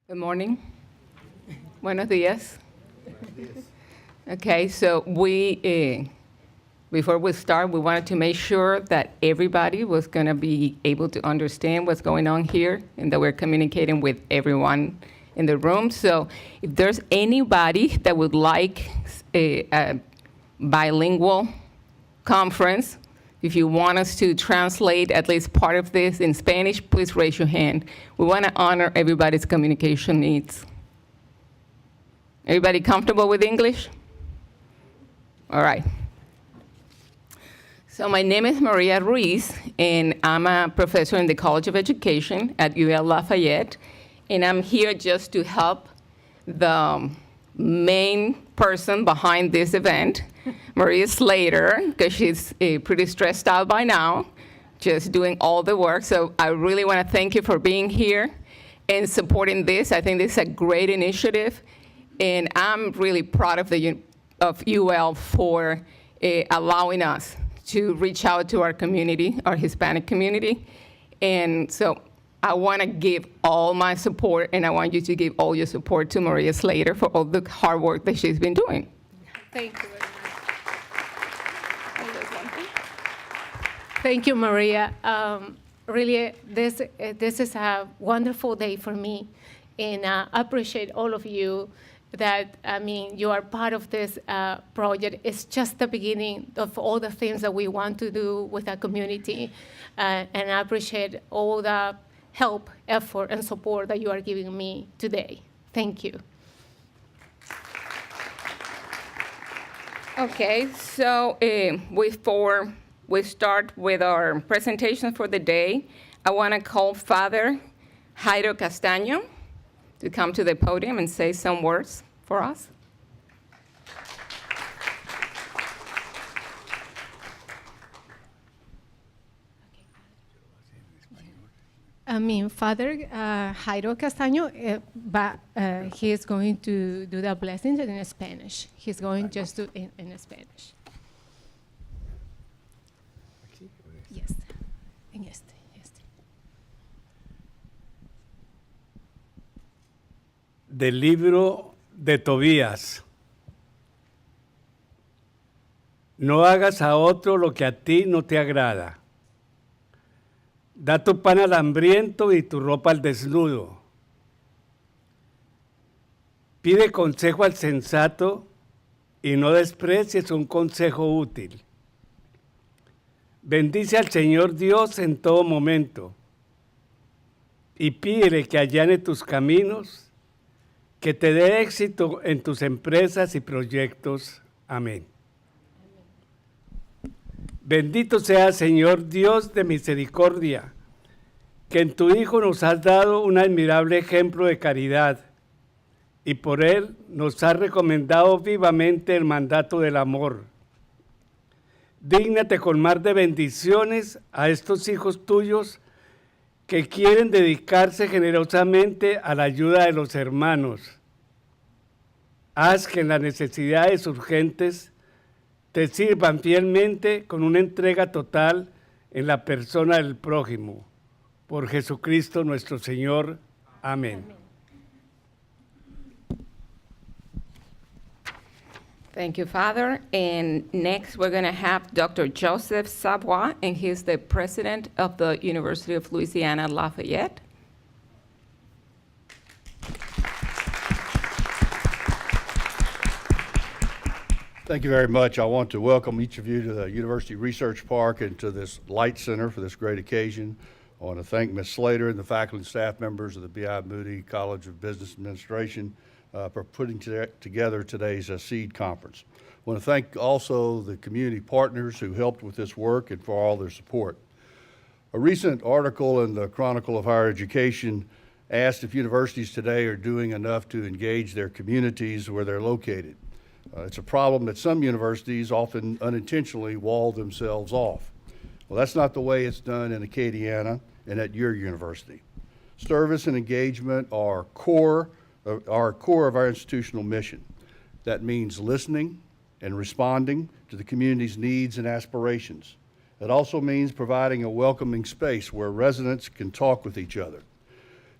Good morning. Buenos días. Okay, so before we start, we wanted to make sure that everybody was going to be able to understand what's going on here and that we're communicating with everyone in the room. So if there's anybody that would like a bilingual conference, if you want us to translate at least part of this in Spanish, please raise your hand. We want to honor everybody's communication needs. Everybody comfortable with English? All right. So my name is Maria Ruiz, and I'm a professor in the College of Education at UL Lafayette, and I'm here just to help the main person behind this event, Maria Slater, because she's pretty stressed out by now, just doing all the work. So I really want to thank you for being here and supporting this. I think this is a great initiative, and I'm really proud of UL for allowing us to reach out to our community, our Hispanic community. And so I want to give all my support, and I want you to give all your support to Maria Slater for all the hard work that she's been doing. Thank you very much. Thank you, Maria. Really, this is a wonderful day for me, and I appreciate all of you that, you are part of this project. It's just the beginning of all the things that we want to do with our community, and I appreciate all the help, effort, and support that you are giving me today. Thank you. Okay, so before we start with our presentation for the day, I want to call Father Jairo Castaño to come to the podium and say some words for us. Father Jairo Castaño, he is going to do the blessings in Spanish. He's going just to in Spanish. Yes, en este. Del libro de Tobías. No hagas a otro lo que a ti no te agrada. Da tu pan al hambriento y tu ropa al desnudo. Pide consejo al sensato y no desprecies un consejo útil. Bendice al Señor Dios en todo momento y pídele que allane tus caminos, que te dé éxito en tus empresas y proyectos. Amén. Bendito sea, Señor Dios de misericordia, que en tu Hijo nos has dado un admirable ejemplo de caridad y por él nos has recomendado vivamente el mandato del amor. Dígnate colmar de bendiciones a estos hijos tuyos que quieren dedicarse generosamente a la ayuda de los hermanos. Haz que en las necesidades urgentes te sirvan fielmente con una entrega total en la persona del prójimo. Por Jesucristo nuestro Señor. Amén. Thank you, Father. And next, we're going to have Dr. Joseph Savoy, and he's the president of the University of Louisiana, Lafayette. Thank you very much. I want to welcome each of you to the University Research Park and to this Light Center for this great occasion. I want to thank Ms. Slater and the faculty and staff members of the B.I. Moody College of Business Administration for putting together today's CEED conference. I want to thank also the community partners who helped with this work and for all their support. A recent article in the Chronicle of Higher Education asked if universities today are doing enough to engage their communities where they're located. It's a problem that some universities often unintentionally wall themselves off. Well, that's not the way it's done in Acadiana and at your university. Service and engagement are core of our institutional mission. That means listening and responding to the community's needs and aspirations. It also means providing a welcoming space where residents can talk with each other.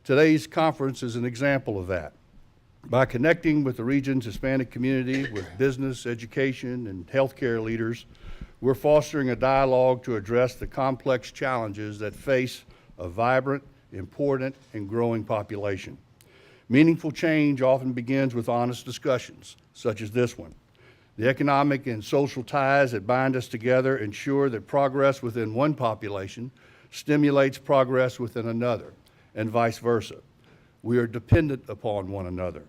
Today's conference is an example of that. By connecting with the region's Hispanic community, with business, education, and healthcare leaders, we're fostering a dialogue to address the complex challenges that face a vibrant, important, and growing population. Meaningful change often begins with honest discussions, such as this one. The economic and social ties that bind us together ensure that progress within one population stimulates progress within another, and vice versa. We are dependent upon one another.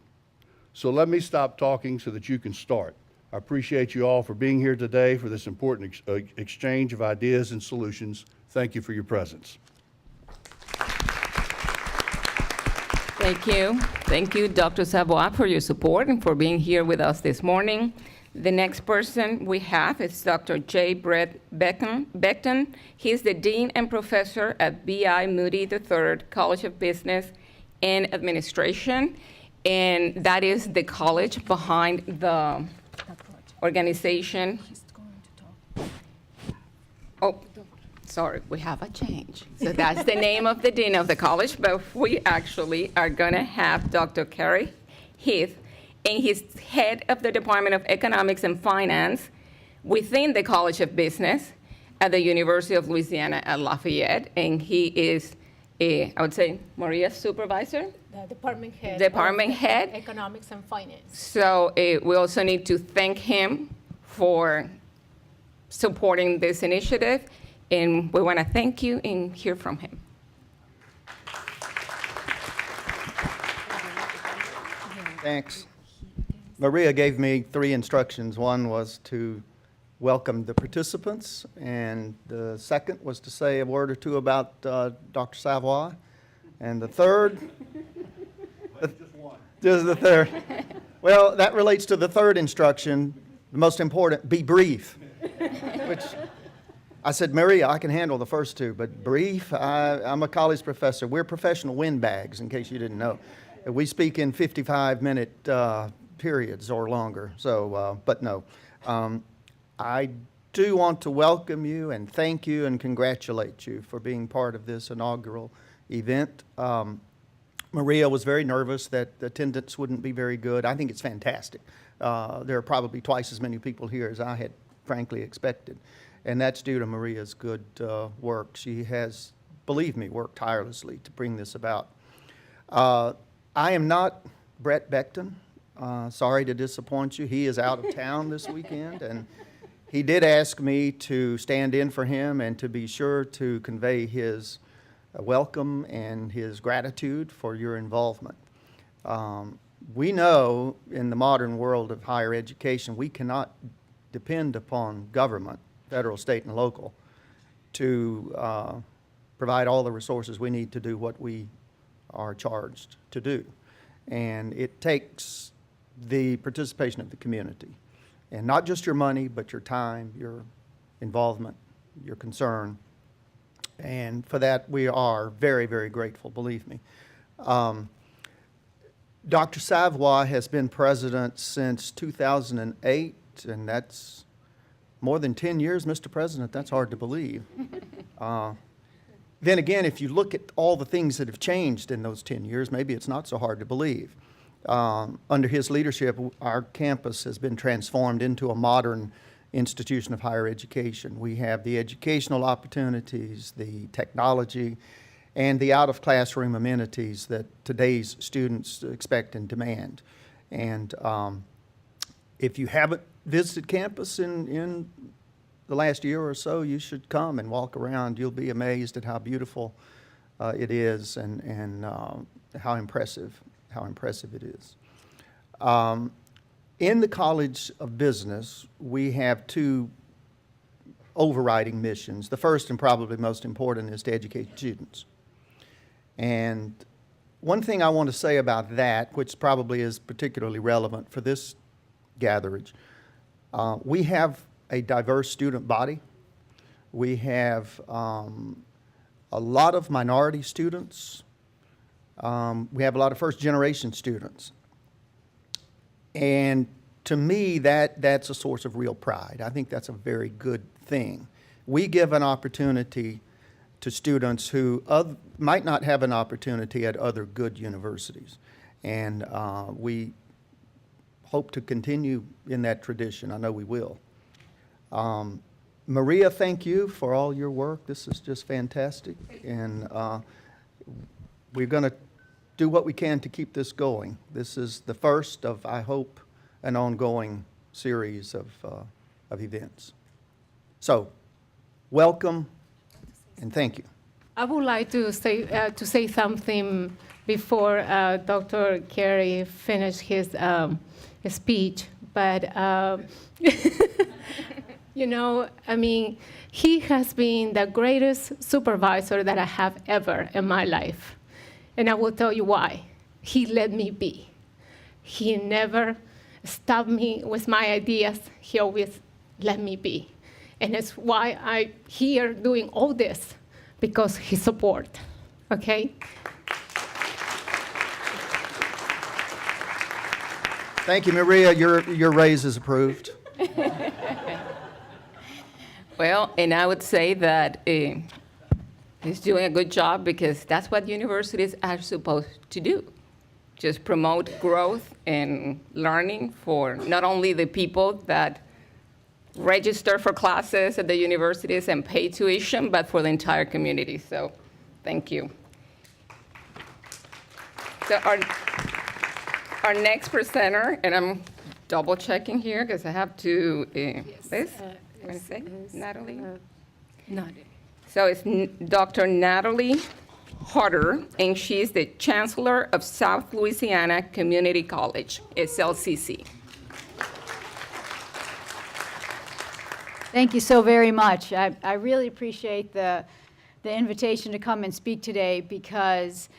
So let me stop talking so that you can start. I appreciate you all for being here today for this important exchange of ideas and solutions. Thank you for your presence. Thank you. Thank you, Dr. Savoy, for your support and for being here with us this morning. The next person we have is Dr. J. Brett Beckton. He's the Dean and Professor at B.I. Moody III College of Business and Administration, and that is the college behind the organization. Oh, sorry, we have a change. So that's the name of the dean of the college, but we actually are gonna have Dr. Carey Heath, and he's head of the Department of Economics and Finance within the College of Business at the University of Louisiana at Lafayette, and he is I would say, Maria's supervisor? The department head. Department of head. Economics and Finance. So we also need to thank him for supporting this initiative, and we want to thank you and hear from him. Thanks. Maria gave me 3 instructions. One was to welcome the participants, and the second was to say a word or two about Dr. Savoy, and the third, just the third. Well, that relates to the third instruction, the most important, be brief, which I said, Maria, I can handle the first 2, but brief, I'm a college professor. We're professional windbags, in case you didn't know. We speak in 55-minute periods or longer, so, but no. I do want to welcome you and thank you and congratulate you for being part of this inaugural event. Maria was very nervous that the attendance wouldn't be very good. I think it's fantastic. There are probably twice as many people here as I had frankly expected, and that's due to Maria's good work. She has, believe me, worked tirelessly to bring this about. I am not Brett Beckton. Sorry to disappoint you. He is out of town this weekend, and he did ask me to stand in for him and to be sure to convey his welcome and his gratitude for your involvement. We know in the modern world of higher education, we cannot depend upon government, federal, state, and local, to provide all the resources we need to do what we are charged to do. And it takes the participation of the community. And not just your money, but your time, your involvement, your concern. And for that, we are very, very grateful, believe me. Dr. Savoy has been president since 2008, and that's more than 10 years, Mr. President. That's hard to believe. Then again, if you look at all the things that have changed in those 10 years, maybe it's not so hard to believe. Under his leadership, our campus has been transformed into a modern institution of higher education. We have the educational opportunities, the technology, and the out-of-classroom amenities that today's students expect and demand. And if you haven't visited campus in the last year or so, you should come and walk around. You'll be amazed at how beautiful it is and how impressive it is. In the College of Business, we have 2 overriding missions. The first and probably most important is to educate students. And one thing I want to say about that, which probably is particularly relevant for this gatherage, we have a diverse student body. We have a lot of minority students. We have a lot of first-generation students. And to me, that's a source of real pride. I think that's a very good thing. We give an opportunity to students who might not have an opportunity at other good universities. And we hope to continue in that tradition. I know we will. Maria, thank you for all your work. This is just fantastic. And we're going to do what we can to keep this going. This is the first of, I hope, an ongoing series of events. So, welcome and thank you. I would like to say something before Dr. Carey finished his speech, but you know, I mean, he has been the greatest supervisor that I have ever in my life, and I will tell you why. He let me be. He never stopped me with my ideas. He always let me be, and it's why I'm here doing all this, because his support. Okay. Thank you, Maria. Your raise is approved. Well, and I would say that he's doing a good job because that's what universities are supposed to do. Just promote growth and learning for not only the people that register for classes at the universities and pay tuition, but for the entire community. So thank you. So our next presenter, and I'm double checking here because I have to, Natalie? So it's Dr. Natalie Hodder, and she's the Chancellor of South Louisiana Community College, SLCC. Thank you so very much. I really appreciate the invitation to come and speak today because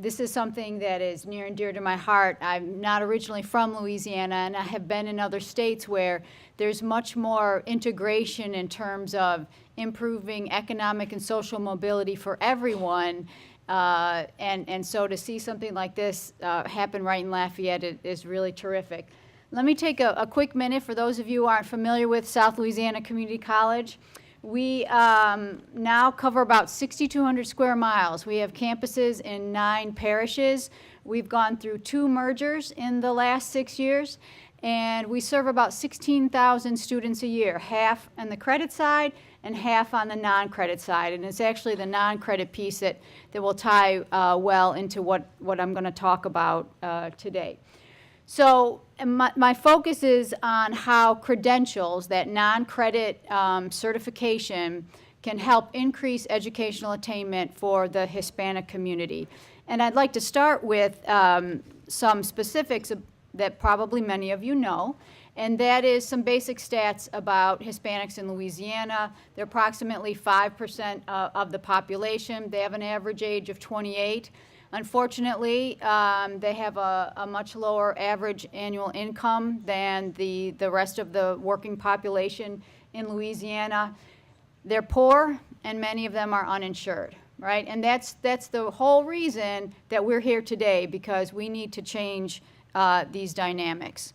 this is something that is near and dear to my heart. I'm not originally from Louisiana, and I have been in other states where there's much more integration in terms of improving economic and social mobility for everyone. And so to see something like this happen right in Lafayette is really terrific. Let me take a quick minute for those of you who aren't familiar with South Louisiana Community College. We now cover about 6,200 square miles. We have campuses in 9 parishes. We've gone through 2 mergers in the last 6 years, and we serve about 16,000 students a year, half on the credit side and half on the non-credit side. And it's actually the non-credit piece that will tie well into what I'm going to talk about today. So my focus is on how credentials, that non-credit certification, can help increase educational attainment for the Hispanic community. And I'd like to start with some specifics that probably many of you know, and that is some basic stats about Hispanics in Louisiana. They're approximately 5% of the population. They have an average age of 28. Unfortunately, they have a much lower average annual income than the rest of the working population in Louisiana. They're poor, and many of them are uninsured, right? And that's the whole reason that we're here today, because we need to change these dynamics.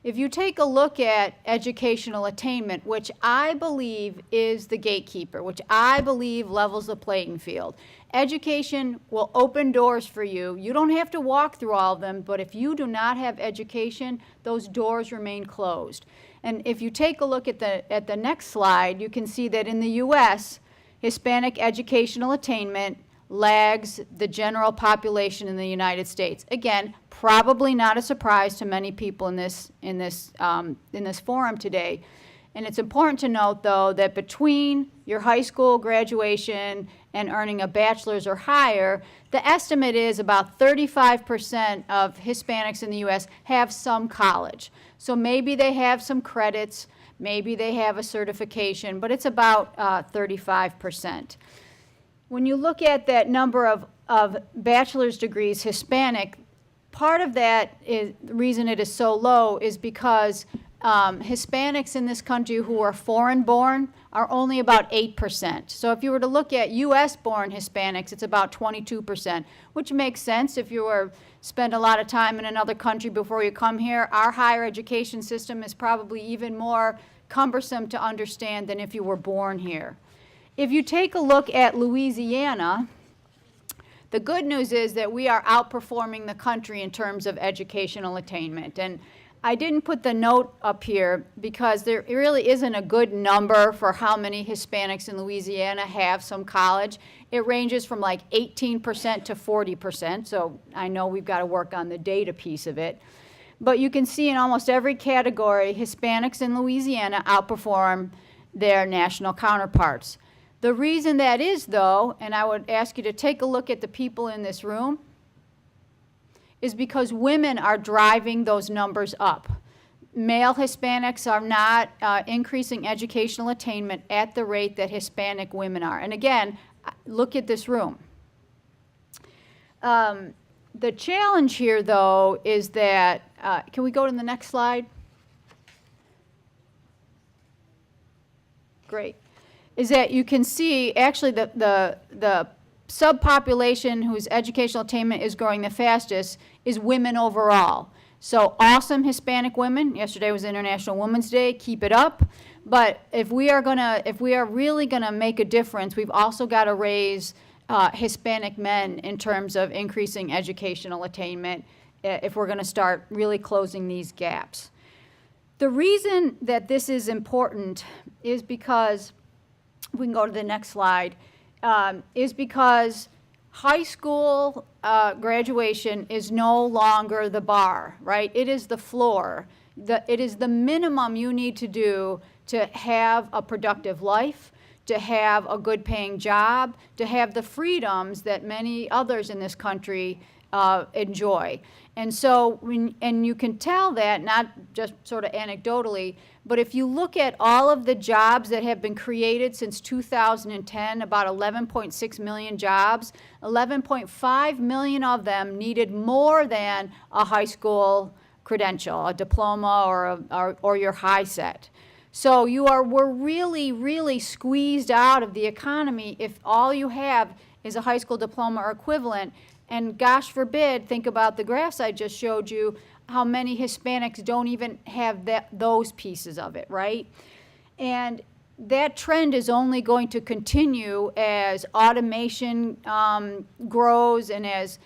If you take a look at educational attainment, which I believe is the gatekeeper, which I believe levels the playing field, education will open doors for you. You don't have to walk through all of them, but if you do not have education, those doors remain closed. And if you take a look at the next slide, you can see that in the U.S., Hispanic educational attainment lags the general population in the United States. Again, probably not a surprise to many people in this forum today. And it's important to note, though, that between your high school graduation and earning a bachelor's or higher, the estimate is about 35% of Hispanics in the U.S. have some college. So maybe they have some credits, maybe they have a certification, but it's about 35%. When you look at that number of bachelor's degrees Hispanic, part of that is the reason it is so low is because Hispanics in this country who are foreign-born are only about 8%. So if you were to look at U.S.-born Hispanics, it's about 22%, which makes sense if you were spend a lot of time in another country before you come here. Our higher education system is probably even more cumbersome to understand than if you were born here. If you take a look at Louisiana, The good news is that we are outperforming the country in terms of educational attainment. And I didn't put the note up here because there really isn't a good number for how many Hispanics in Louisiana have some college. It ranges from like 18% to 40%, so I know we've got to work on the data piece of it. But you can see in almost every category, Hispanics in Louisiana outperform their national counterparts. The reason that is, though, and I would ask you to take a look at the people in this room, is because women are driving those numbers up. Male Hispanics are not increasing educational attainment at the rate that Hispanic women are. And again, look at this room. The challenge here, though, is that, can we go to the next slide? Great. Is that you can see actually the subpopulation whose educational attainment is growing the fastest is women overall. So awesome Hispanic women. Yesterday was International Women's Day. Keep it up. But if we are really gonna make a difference, we've also got to raise Hispanic men in terms of increasing educational attainment if we're going to start really closing these gaps. The reason that this is important is because, we can go to the next slide, is because high school graduation is no longer the bar, right? It is the floor. It is the minimum you need to do to have a productive life, to have a good paying job, to have the freedoms that many others in this country enjoy. And so, and you can tell that, not just sort of anecdotally, but if you look at all of the jobs that have been created since 2010, about 11.6 million jobs, 11.5 million of them needed more than a high school credential, a diploma or your high set. So we're really, really squeezed out of the economy if all you have is a high school diploma or equivalent. And gosh forbid, think about the graphs I just showed you, how many Hispanics don't even have those pieces of it, right? And that trend is only going to continue as automation grows and as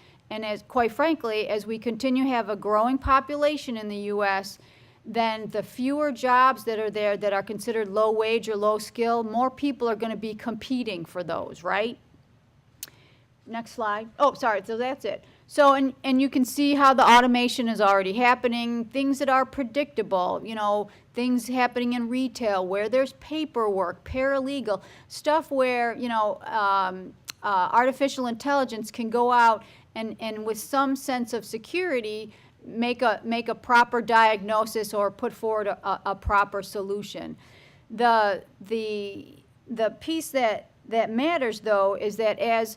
quite frankly, as we continue to have a growing population in the U.S., then the fewer jobs that are there that are considered low wage or low skill, more people are going to be competing for those, right? Next slide. Oh, sorry, so that's it. So, and you can see how the automation is already happening, things that are predictable, you know, things happening in retail where there's paperwork, paralegal, stuff where, you know, artificial intelligence can go out and with some sense of security, make a proper diagnosis or put forward a proper solution. The piece that matters, though, is that as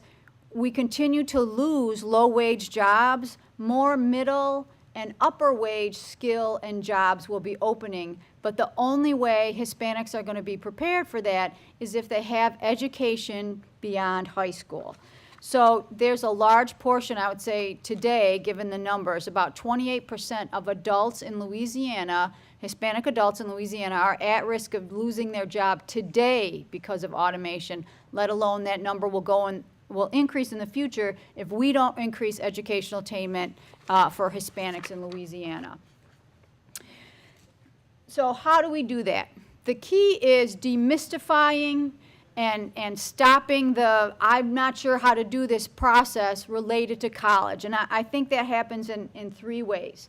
we continue to lose low-wage jobs, more middle and upper-wage skill and jobs will be opening. But the only way Hispanics are going to be prepared for that is if they have education beyond high school. So there's a large portion, I would say today, given the numbers, about 28% of adults in Louisiana, Hispanic adults in Louisiana, are at risk of losing their job today because of automation, let alone that number will increase in the future if we don't increase educational attainment for Hispanics in Louisiana. So how do we do that? The key is demystifying and stopping the I'm not sure how to do this process related to college. And I think that happens in three ways.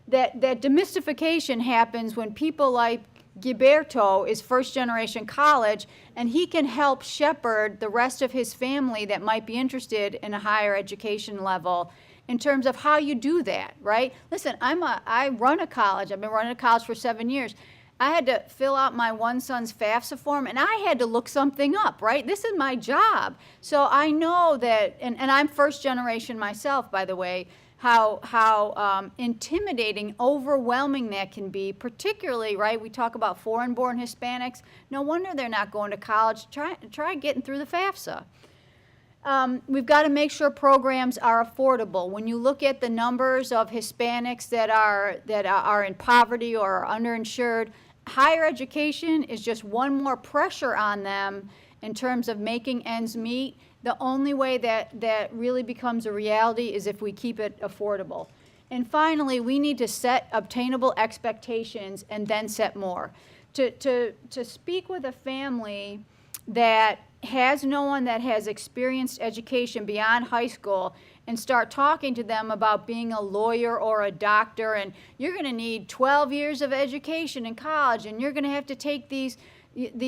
That demystification happens when people like Gilberto is first-generation college, and he can help shepherd the rest of his family that might be interested in a higher education level in terms of how you do that, right? Listen, I run a college. I've been running a college for 7 years. I had to fill out my one son's FAFSA form, and I had to look something up, right? This is my job. So I know that, and I'm first generation myself, by the way, how intimidating, overwhelming that can be, particularly, right, we talk about foreign-born Hispanics. No wonder they're not going to college. Try getting through the FAFSA. We've got to make sure programs are affordable. When you look at the numbers of Hispanics that are in poverty or are underinsured, higher education is just one more pressure on them in terms of making ends meet, the only way that really becomes a reality is if we keep it affordable. And finally, we need to set obtainable expectations and then set more. To speak with a family that has no one that has experienced education beyond high school and start talking to them about being a lawyer or a doctor, and you're going to need 12 years of education in college, and you're going to have to take these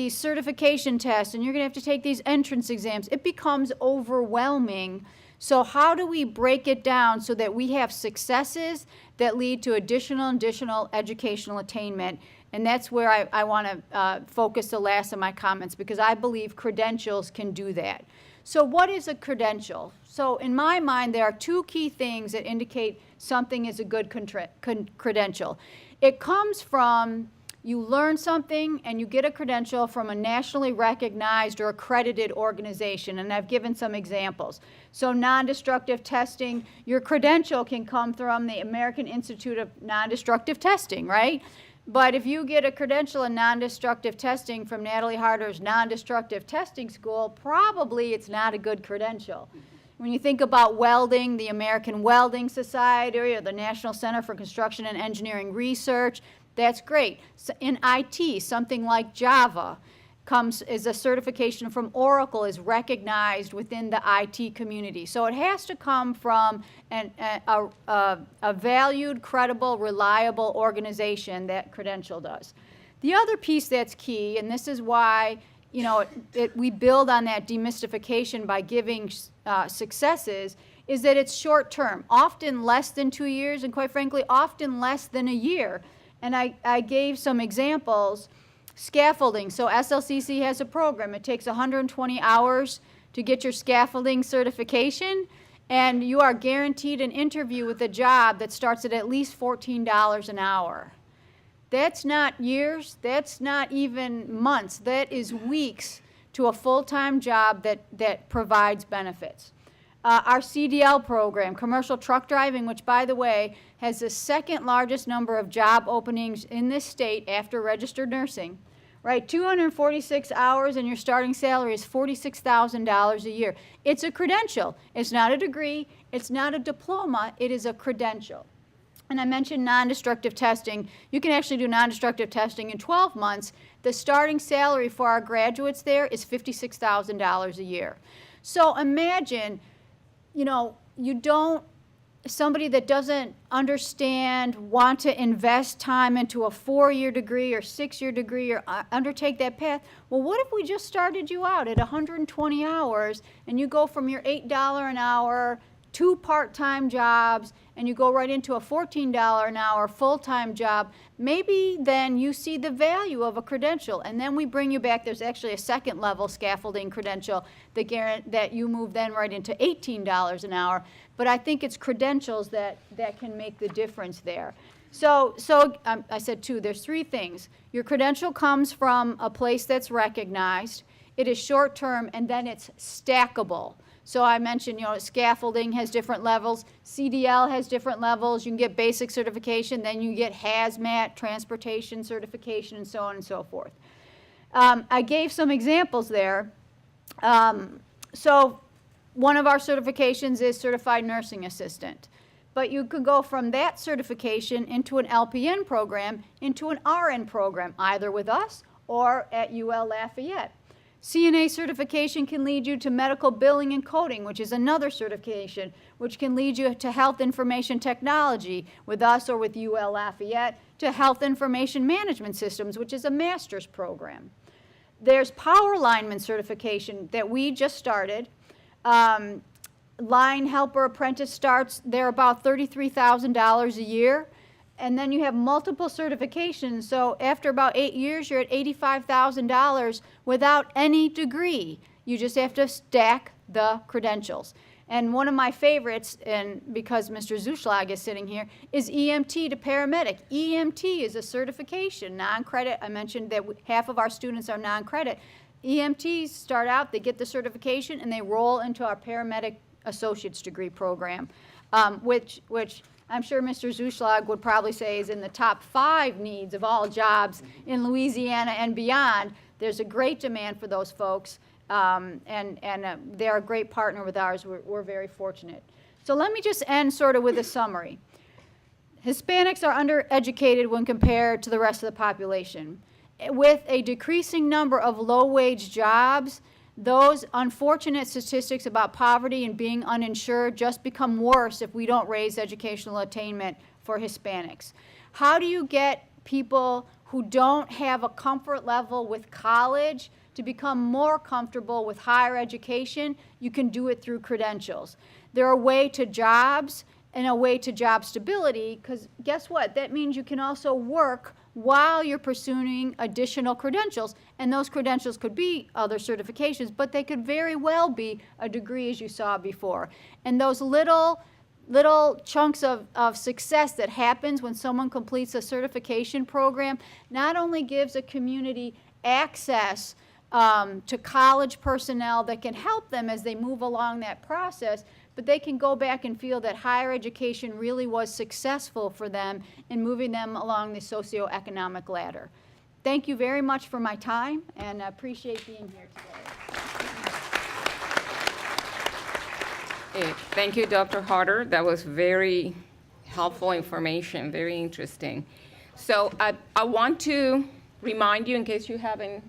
certification tests, and you're going to have to take these entrance exams. It becomes overwhelming. So how do we break it down so that we have successes that lead to additional educational attainment? And that's where I want to focus the last of my comments, because I believe credentials can do that. So what is a credential? So in my mind, there are two key things that indicate something is a good credential. It comes from you learn something and you get a credential from a nationally recognized or accredited organization, and I've given some examples. So non-destructive testing, your credential can come from the American Institute of Non-Destructive Testing, right? But if you get a credential in non-destructive testing from Natalie Harder's non-destructive testing school, probably it's not a good credential. When you think about welding, the American Welding Society or the National Center for Construction and Engineering Research, that's great. So in IT, something like Java is a certification from Oracle, is recognized within the IT community. So it has to come from a valued, credible, reliable organization. That credential does. The other piece that's key, and this is why we build on that demystification by giving successes, is that it's short term, often less than 2 years, and quite frankly, often less than a year. And I gave some examples. Scaffolding, so SLCC has a program. It takes 120 hours to get your scaffolding certification, and you are guaranteed an interview with a job that starts at least $14 an hour. That's not years, that's not even months, that is weeks to a full-time job that provides benefits. Our CDL program, commercial truck driving, which, by the way, has the second largest number of job openings in this state after registered nursing, right? 246 hours and your starting salary is $46,000 a year. It's a credential. It's not a degree. It's not a diploma. It is a credential. And I mentioned non-destructive testing. You can actually do non-destructive testing in 12 months. The starting salary for our graduates there is $56,000 a year. So imagine, somebody that doesn't understand, want to invest time into a 4-year degree or 6-year degree or undertake that path. Well, what if we just started you out at 120 hours and you go from your $8 an hour, 2 part-time jobs, and you go right into a $14 an hour full-time job? Maybe then you see the value of a credential, and then we bring you back. There's actually a second level scaffolding credential that you move then right into $18 an hour. But I think it's credentials that can make the difference there. So I said two, there's 3 things. Your credential comes from a place that's recognized, it is short-term, and then it's stackable. So I mentioned, scaffolding has different levels, CDL has different levels, you can get basic certification, then you get hazmat, transportation certification, and so on and so forth. I gave some examples there. So one of our certifications is Certified Nursing Assistant. But you could go from that certification into an LPN program, into an RN program, either with us or at UL Lafayette. CNA certification can lead you to medical billing and coding, which is another certification, which can lead you to health information technology with us or with UL Lafayette, to health information management systems, which is a master's program. There's power lineman certification that we just started. Line helper apprentice starts, they're about $33,000 a year. And then you have multiple certifications. So after about 8 years, you're at $85,000 without any degree. You just have to stack the credentials. And one of my favorites, and because Mr. SWLAHEC is sitting here, is EMT to paramedic. EMT is a certification, non-credit. I mentioned that half of our students are non-credit. EMTs start out, they get the certification, and they roll into our paramedic associate's degree program, which I'm sure Mr. SWLAHEC would probably say is in the top 5 needs of all jobs in Louisiana and beyond. There's a great demand for those folks. They're a great partner with ours. We're very fortunate. So let me just end sort of with a summary. Hispanics are undereducated when compared to the rest of the population. With a decreasing number of low-wage jobs, those unfortunate statistics about poverty and being uninsured just become worse if we don't raise educational attainment for Hispanics. How do you get people who don't have a comfort level with college to become more comfortable with higher education? You can do it through credentials. They're a way to jobs and a way to job stability, because guess what? That means you can also work while you're pursuing additional credentials, and those credentials could be other certifications, but they could very well be a degree, as you saw before. And those little chunks of success that happens when someone completes a certification program not only gives a community access to college personnel that can help them as they move along that process, but they can go back and feel that higher education really was successful for them in moving them along the socioeconomic ladder. Thank you very much for my time, and I appreciate being here today. Thank you, Dr. Harder. That was very helpful information, very interesting. So I want to remind you, in case you haven't.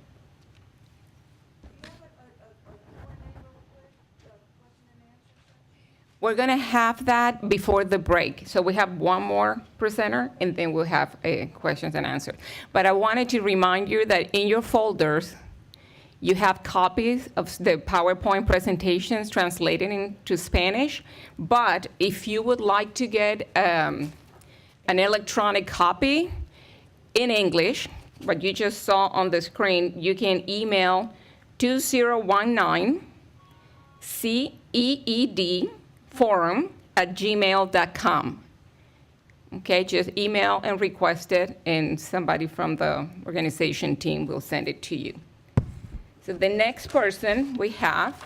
We're going to have that before the break. So we have one more presenter, and then we'll have questions and answers. But I wanted to remind you that in your folders, you have copies of the PowerPoint presentations translated into Spanish. But if you would like to get an electronic copy in English, what you just saw on the screen, you can email 2019 CEED forum@gmail.com. Okay, just email and request it, and somebody from the organization team will send it to you. So the next person we have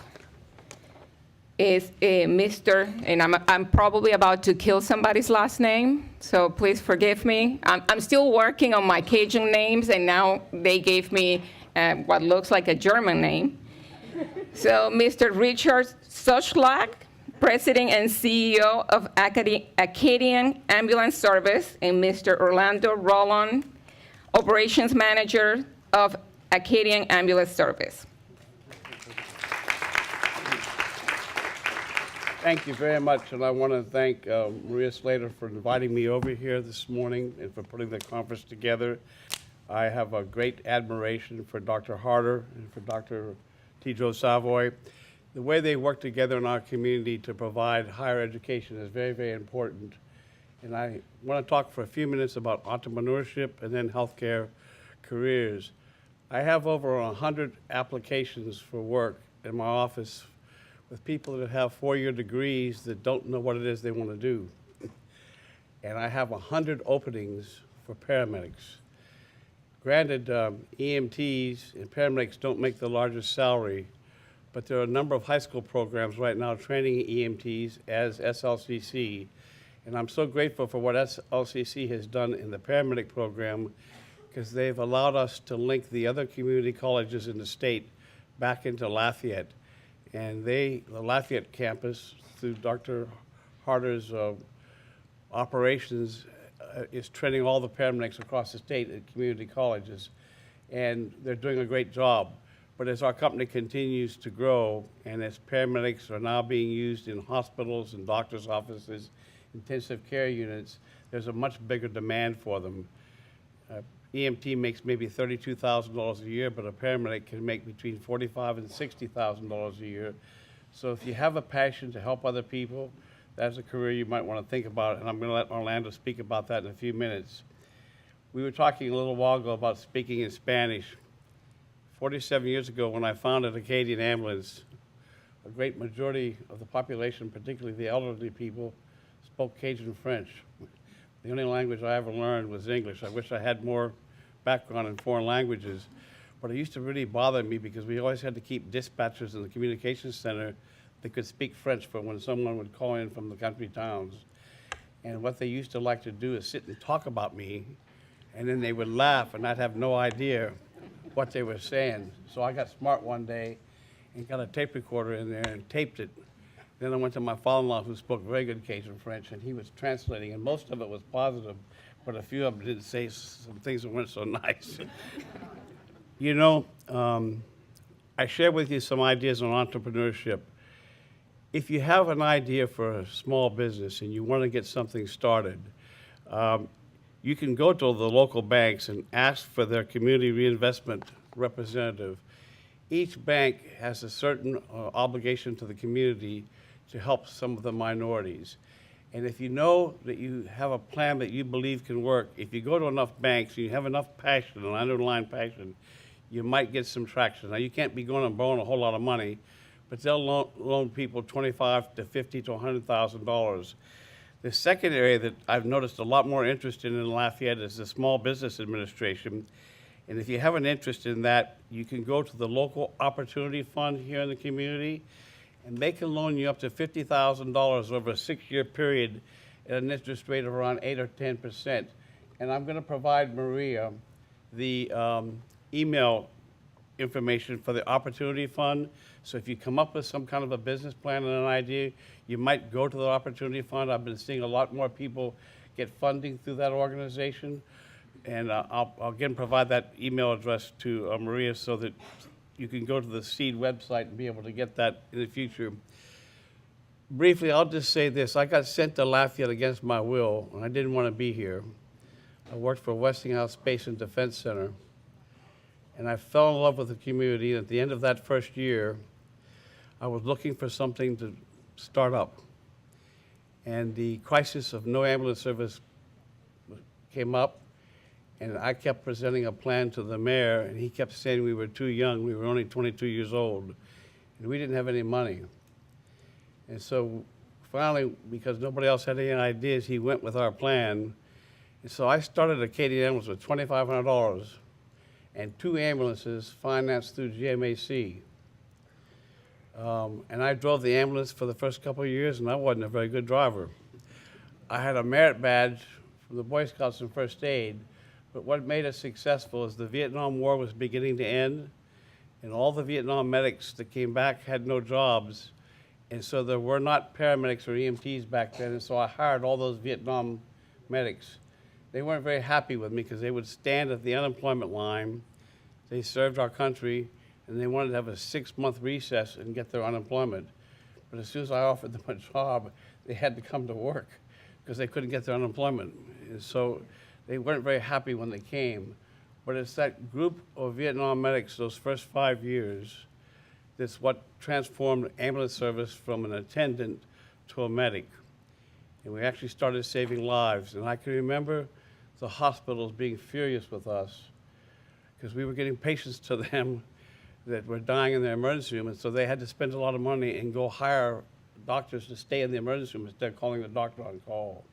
is Mr., and I'm probably about to kill somebody's last name, so please forgive me. I'm still working on my Cajun names, and now they gave me what looks like a German name. So Mr. Richard SWLAHEC, President and CEO of Acadian Ambulance Service, and Mr. Orlando Roland, Operations Manager of Acadian Ambulance Service. Thank you very much, and I want to thank Maria Slater for inviting me over here this morning and for putting the conference together. I have a great admiration for Dr. Harder and for Dr. Tidro Savoy. The way they work together in our community to provide higher education is very, very important. And I want to talk for a few minutes about entrepreneurship and then healthcare careers. I have over 100 applications for work in my office with people that have four-year degrees that don't know what it is they want to do. And I have 100 openings for paramedics. Granted, EMTs and paramedics don't make the largest salary, but there are a number of high school programs right now training EMTs as SLCC. And I'm so grateful for what SLCC has done in the paramedic program, because they've allowed us to link the other community colleges in the state back into Lafayette. And the Lafayette campus, through Dr. Harder's operations, is training all the paramedics across the state at community colleges. And they're doing a great job. But as our company continues to grow, and as paramedics are now being used in hospitals and doctors' offices, intensive care units, there's a much bigger demand for them. EMT makes maybe $32,000 a year, but a paramedic can make between $45,000 and $60,000 a year. So if you have a passion to help other people, that's a career you might want to think about, and I'm going to let Orlando speak about that in a few minutes. We were talking a little while ago about speaking in Spanish. 47 years ago, when I founded Acadian Ambulance, a great majority of the population, particularly the elderly people, spoke Cajun French. The only language I ever learned was English. I wish I had more background in foreign languages. But it used to really bother me because we always had to keep dispatchers in the communications center that could speak French for when someone would call in from the country towns. And what they used to like to do is sit and talk about me, and then they would laugh, and I'd have no idea what they were saying. So I got smart one day, and got a tape recorder in there and taped it. Then I went to my father-in-law, who spoke very good Cajun French, and he was translating, and most of it was positive, but a few of them did say some things that weren't so nice. You know, I share with you some ideas on entrepreneurship. If you have an idea for a small business and you want to get something started, you can go to the local banks and ask for their community reinvestment representative. Each bank has a certain obligation to the community to help some of the minorities. And if you know that you have a plan that you believe can work, if you go to enough banks and you have enough passion, an underlying passion, you might get some traction. Now, you can't be going and borrowing a whole lot of money, but they'll loan people $25,000 to $50,000 to $100,000. The second area that I've noticed a lot more interest in Lafayette is the Small Business Administration. And if you have an interest in that, you can go to the local opportunity fund here in the community, and they can loan you up to $50,000 over a 6-year period at an interest rate of around 8 or 10%. And I'm going to provide Maria the email information for the opportunity fund. So if you come up with some kind of a business plan and an idea, you might go to the opportunity fund. I've been seeing a lot more people get funding through that organization. And I'll again provide that email address to Maria so that you can go to the CEED website and be able to get that in the future. Briefly, I'll just say this. I got sent to Lafayette against my will, and I didn't want to be here. I worked for Westinghouse Space and Defense Center, and I fell in love with the community. And at the end of that first year, I was looking for something to start up. And the crisis of no ambulance service came up, and I kept presenting a plan to the mayor, and he kept saying we were too young. We were only 22 years old, and we didn't have any money. And so finally, because nobody else had any ideas, he went with our plan. And so I started Acadian Ambulance with $2,500 and 2 ambulances financed through GMAC. And I drove the ambulance for the first couple of years, and I wasn't a very good driver. I had a merit badge from the Boy Scouts in First Aid, but what made us successful is the Vietnam War was beginning to end, and all the Vietnam medics that came back had no jobs, and so there were not paramedics or EMTs back then, and so I hired all those Vietnam medics. They weren't very happy with me because they would stand at the unemployment line. They served our country, and they wanted to have a 6-month recess and get their unemployment. But as soon as I offered them a job, they had to come to work because they couldn't get their unemployment. And so they weren't very happy when they came. But it's that group of Vietnam medics, those first 5 years, that's what transformed ambulance service from an attendant to a medic. And we actually started saving lives. And I can remember the hospitals being furious with us because we were getting patients to them that were dying in the emergency room, and so they had to spend a lot of money and go hire doctors to stay in the emergency room instead of calling the doctor on call.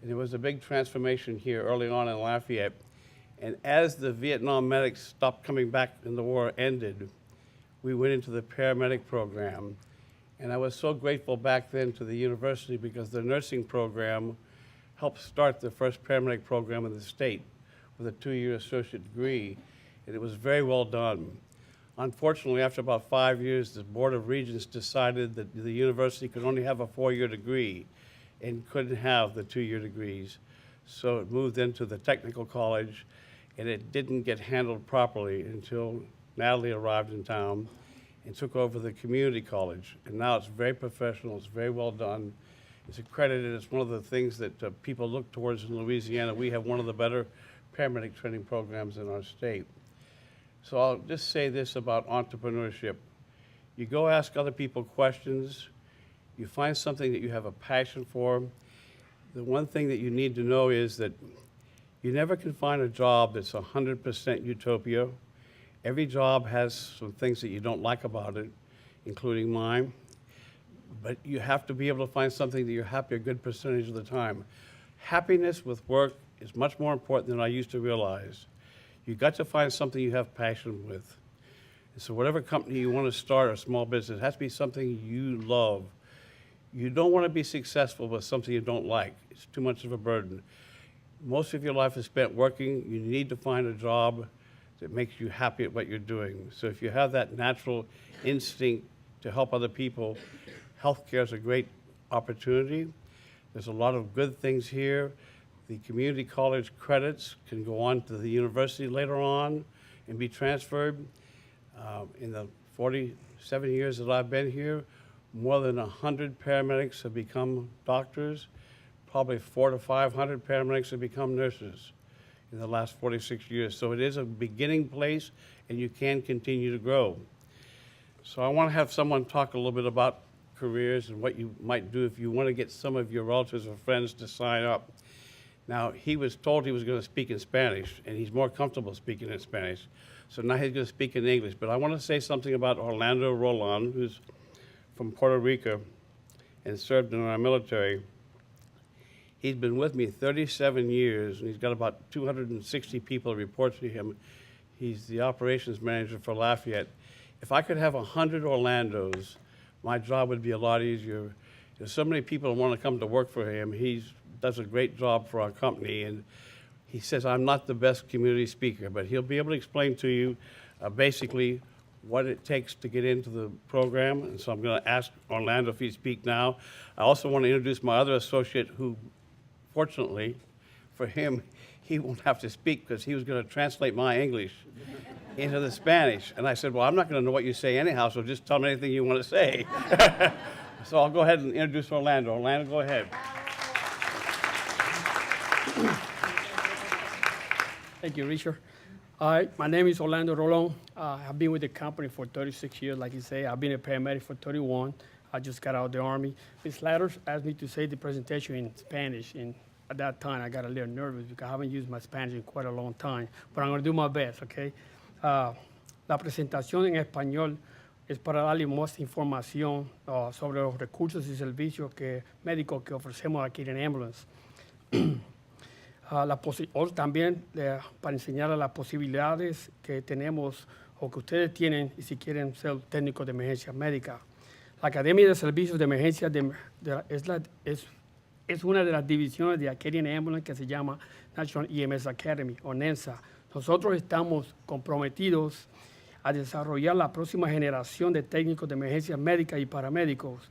And there was a big transformation here early on in Lafayette. And as the Vietnam medics stopped coming back and the war ended, we went into the paramedic program. And I was so grateful back then to the university because the nursing program helped start the first paramedic program in the state with a 2-year associate degree, and it was very well done. Unfortunately, after about 5 years, the Board of Regents decided that the university could only have a 4-year degree and couldn't have the 2-year degrees. So it moved into the technical college, and it didn't get handled properly until Natalie arrived in town and took over the community college. And now it's very professional, it's very well done. It's accredited, it's one of the things that people look towards in Louisiana. We have one of the better paramedic training programs in our state. So I'll just say this about entrepreneurship. You go ask other people questions, you find something that you have a passion for. The one thing that you need to know is that you never can find a job that's 100% utopia. Every job has some things that you don't like about it, including mine. But you have to be able to find something that you're happy a good percentage of the time. Happiness with work is much more important than I used to realize. You've got to find something you have passion with. And so whatever company you want to start or small business, it has to be something you love. You don't want to be successful with something you don't like. It's too much of a burden. Most of your life is spent working. You need to find a job that makes you happy at what you're doing. So if you have that natural instinct to help other people, healthcare is a great opportunity. There's a lot of good things here. The community college credits can go on to the university later on and be transferred. In the 47 years that I've been here, more than 100 paramedics have become doctors. Probably 400 to 500 paramedics have become nurses in the last 46 years. So it is a beginning place, and you can continue to grow. So I want to have someone talk a little bit about careers and what you might do if you want to get some of your relatives or friends to sign up. Now, he was told he was going to speak in Spanish, and he's more comfortable speaking in Spanish. So now he's going to speak in English. But I want to say something about Orlando Roland, who's from Puerto Rico and served in our military. He's been with me 37 years, and he's got about 260 people report to him. He's the operations manager for Lafayette. If I could have 100 Orlandos, my job would be a lot easier. There's so many people who want to come to work for him. He does a great job for our company, and he says I'm not the best community speaker, but he'll be able to explain to you basically what it takes to get into the program. And so I'm going to ask Orlando if he'd speak now. I also want to introduce my other associate who, fortunately for him, he won't have to speak because he was going to translate my English into the Spanish. And I said, well, I'm not going to know what you say anyhow, so just tell me anything you want to say. So I'll go ahead and introduce Orlando. Orlando, go ahead. Thank you, Richard. Hi, my name is Orlando Rolón. I've been with the company for 36 years, like you say. I've been a paramedic for 31. I just got out of the Army. Ms. Ladders asked me to say the presentation in Spanish, and at that time I got a little nervous because I haven't used my Spanish in quite a long time, but I'm going to do my best, okay? La presentación en español es para darle más información sobre los recursos y servicios médicos que ofrecemos aquí en Ambulance. También para enseñarles las posibilidades que tenemos o que ustedes tienen y si quieren ser técnicos de emergencia médica. La Academia de Servicios de Emergencia es una de las divisiones de Acadian Ambulance que se llama National EMS Academy o NENSA. Nosotros estamos comprometidos a desarrollar la próxima generación de técnicos de emergencia médica y paramédicos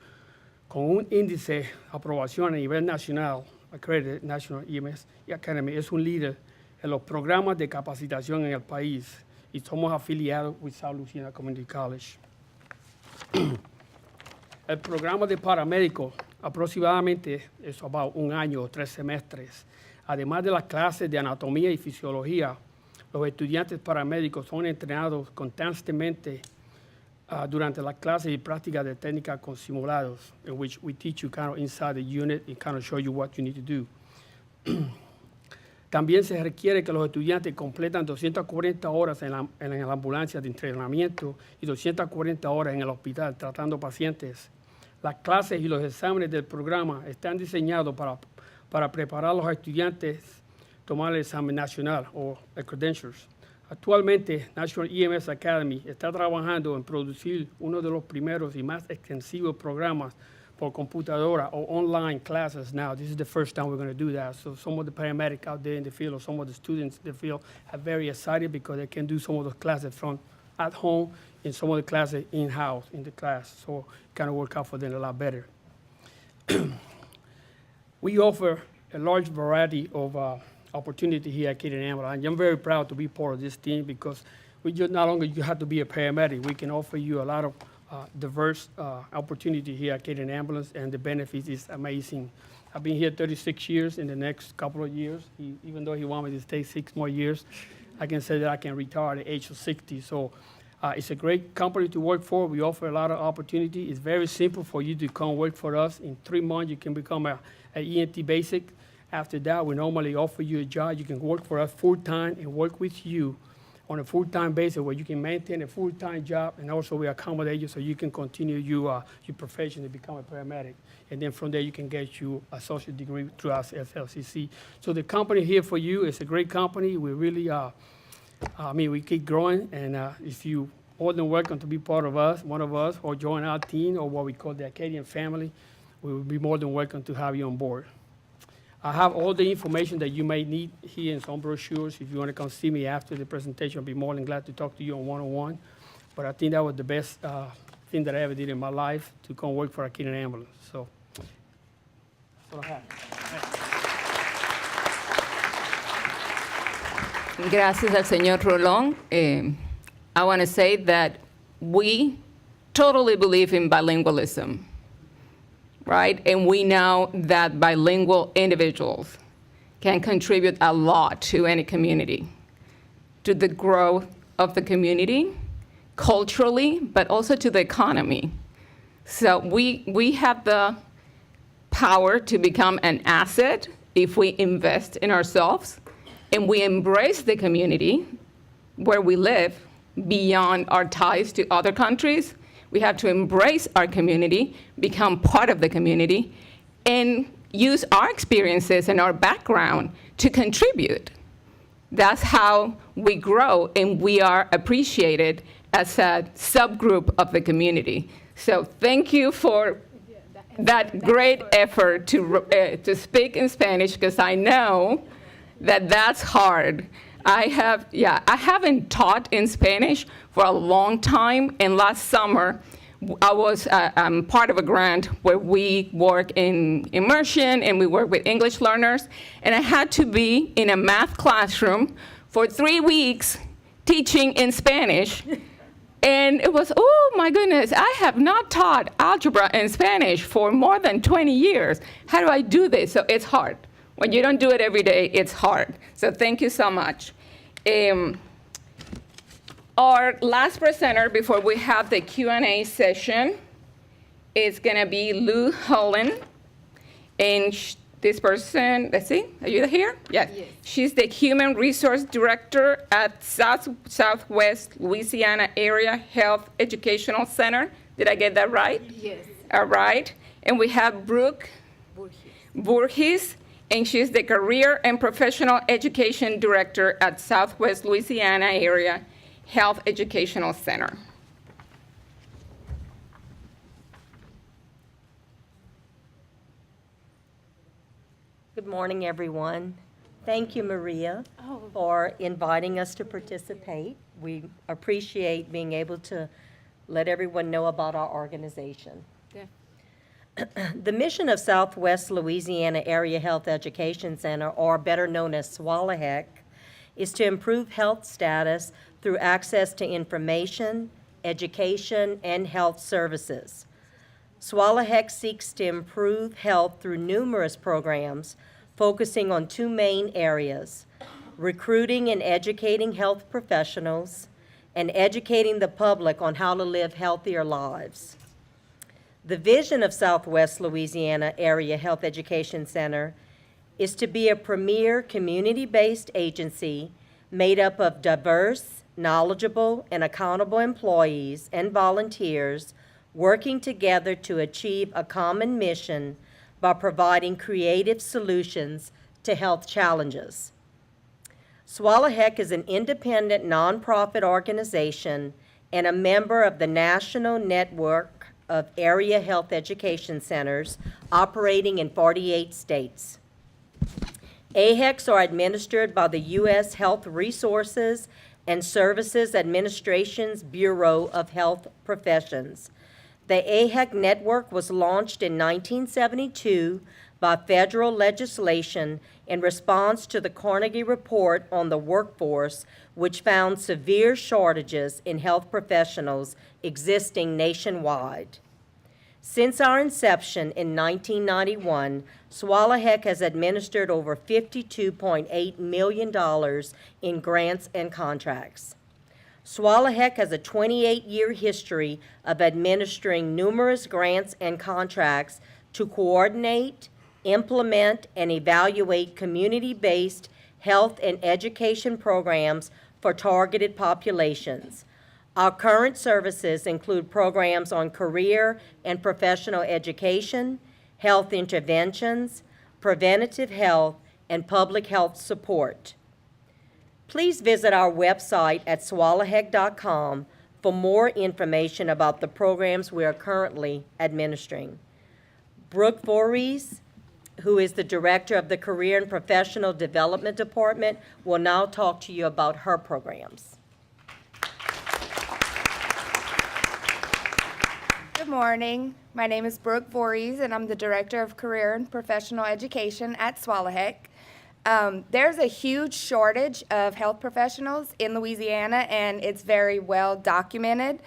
con un índice de aprobación a nivel nacional. Accredited National EMS Academy es un líder en los programas de capacitación en el país y somos afiliados with LUS Community College. El programa de paramédicos aproximadamente es about un año o 3 semestres. Además de las clases de anatomía y fisiología, los estudiantes paramédicos son entrenados constantemente durante las clases y prácticas de técnica con simulados, in which we teach you kind of inside the unit and kind of show you what you need to do. También se requiere que los estudiantes completan 240 horas en la ambulancia de entrenamiento y 240 horas en el hospital tratando pacientes. Las clases y los exámenes del programa están diseñados para preparar a los estudiantes a tomar el examen nacional o el credentials. Actualmente, National EMS Academy está trabajando en producir uno de los primeros y más extensivos programas por computadora or online classes now. This is the first time we're going to do that. So some of the paramedics out there in the field or some of the students in the field are very excited because they can do some of those classes from at home and some of the classes in-house in the class. So it kind of work out for them a lot better. We offer a large variety of opportunity here at Acadian Ambulance. I'm very proud to be part of this team because we just not only you have to be a paramedic, we can offer you a lot of diverse opportunity here at Acadian Ambulance, and the benefits is amazing. I've been here 36 years. In the next couple of years, even though he wanted me to stay 6 more years, I can say that I can retire at the age of 60. So it's a great company to work for. We offer a lot of opportunity. It's very simple for you to come work for us. In 3 months, you can become an ENT basic. After that, we normally offer you a job. You can work for us full-time and work with you on a full-time basis where you can maintain a full-time job, and also we accommodate you so you can continue your profession to become a paramedic. And then from there, you can get your associate degree through us at FLCC. So the company here for you is a great company. We really, we keep growing, and if you more than welcome to be part of us, one of us, or join our team or what we call the Acadian family, we will be more than welcome to have you on board. I have all the information that you may need here in some brochures. If you want to come see me after the presentation, I'll be more than glad to talk to you on one-on-one. But I think that was the best thing that I ever did in my life, to come work for a Keenan ambulance. So that's what I have. Gracias al señor Rolón. I want to say that we totally believe in bilingualism, right? And we know that bilingual individuals can contribute a lot to any community, to the growth of the community, culturally, but also to the economy. So we have the power to become an asset if we invest in ourselves and we embrace the community where we live beyond our ties to other countries. We have to embrace our community, become part of the community, and use our experiences and our background to contribute. That's how we grow and we are appreciated as a subgroup of the community. So thank you for that great effort to speak in Spanish, because I know that that's hard. I haven't taught in Spanish for a long time, and last summer I was part of a grant where we work in immersion and we work with English learners, and I had to be in a math classroom for 3 weeks teaching in Spanish. And it was, oh my goodness, I have not taught algebra in Spanish for more than 20 years. How do I do this? So it's hard. When you don't do it every day, it's hard. So thank you so much. Our last presenter before we have the Q&A session is gonna be Lou Holland. And this person, let's see, are you here? Yes. She's the Human Resource Director at Southwest Louisiana Area Health Educational Center. Did I get that right? Yes. All right. And we have Brooke Burgess, and she's the Career and Professional Education Director at Southwest Louisiana Area Health Educational Center. Good morning, everyone. Thank you, Maria, for inviting us to participate. We appreciate being able to let everyone know about our organization. The mission of Southwest Louisiana Area Health Education Center, or better known as SWLAHEC, is to improve health status through access to information, education, and health services. SWLAHEC seeks to improve health through numerous programs focusing on two main areas: recruiting and educating health professionals, and educating the public on how to live healthier lives. The vision of Southwest Louisiana Area Health Education Center is to be a premier community-based agency made up of diverse, knowledgeable, and accountable employees and volunteers working together to achieve a common mission by providing creative solutions to health challenges. SWLAHEC is an independent nonprofit organization and a member of the National Network of Area Health Education Centers operating in 48 states. AHECs are administered by the U.S. Health Resources and Services Administration's Bureau of Health Professions. The AHEC network was launched in 1972 by federal legislation in response to the Carnegie Report on the Workforce, which found severe shortages in health professionals existing nationwide. Since our inception in 1991, SWLAHEC has administered over $52.8 million in grants and contracts. SWLAHEC has a 28-year history of administering numerous grants and contracts to coordinate, implement, and evaluate community-based health and education programs for targeted populations. Our current services include programs on career and professional education, health interventions, preventative health, and public health support. Please visit our website at swalahec.com for more information about the programs we are currently administering. Brooke Voorhees, who is the Director of the Career and Professional Development Department, will now talk to you about her programs. Good morning. My name is Brooke Voorhees, and I'm the Director of Career and Professional Education at SWLAHEC. There's a huge shortage of health professionals in Louisiana, and it's very well documented.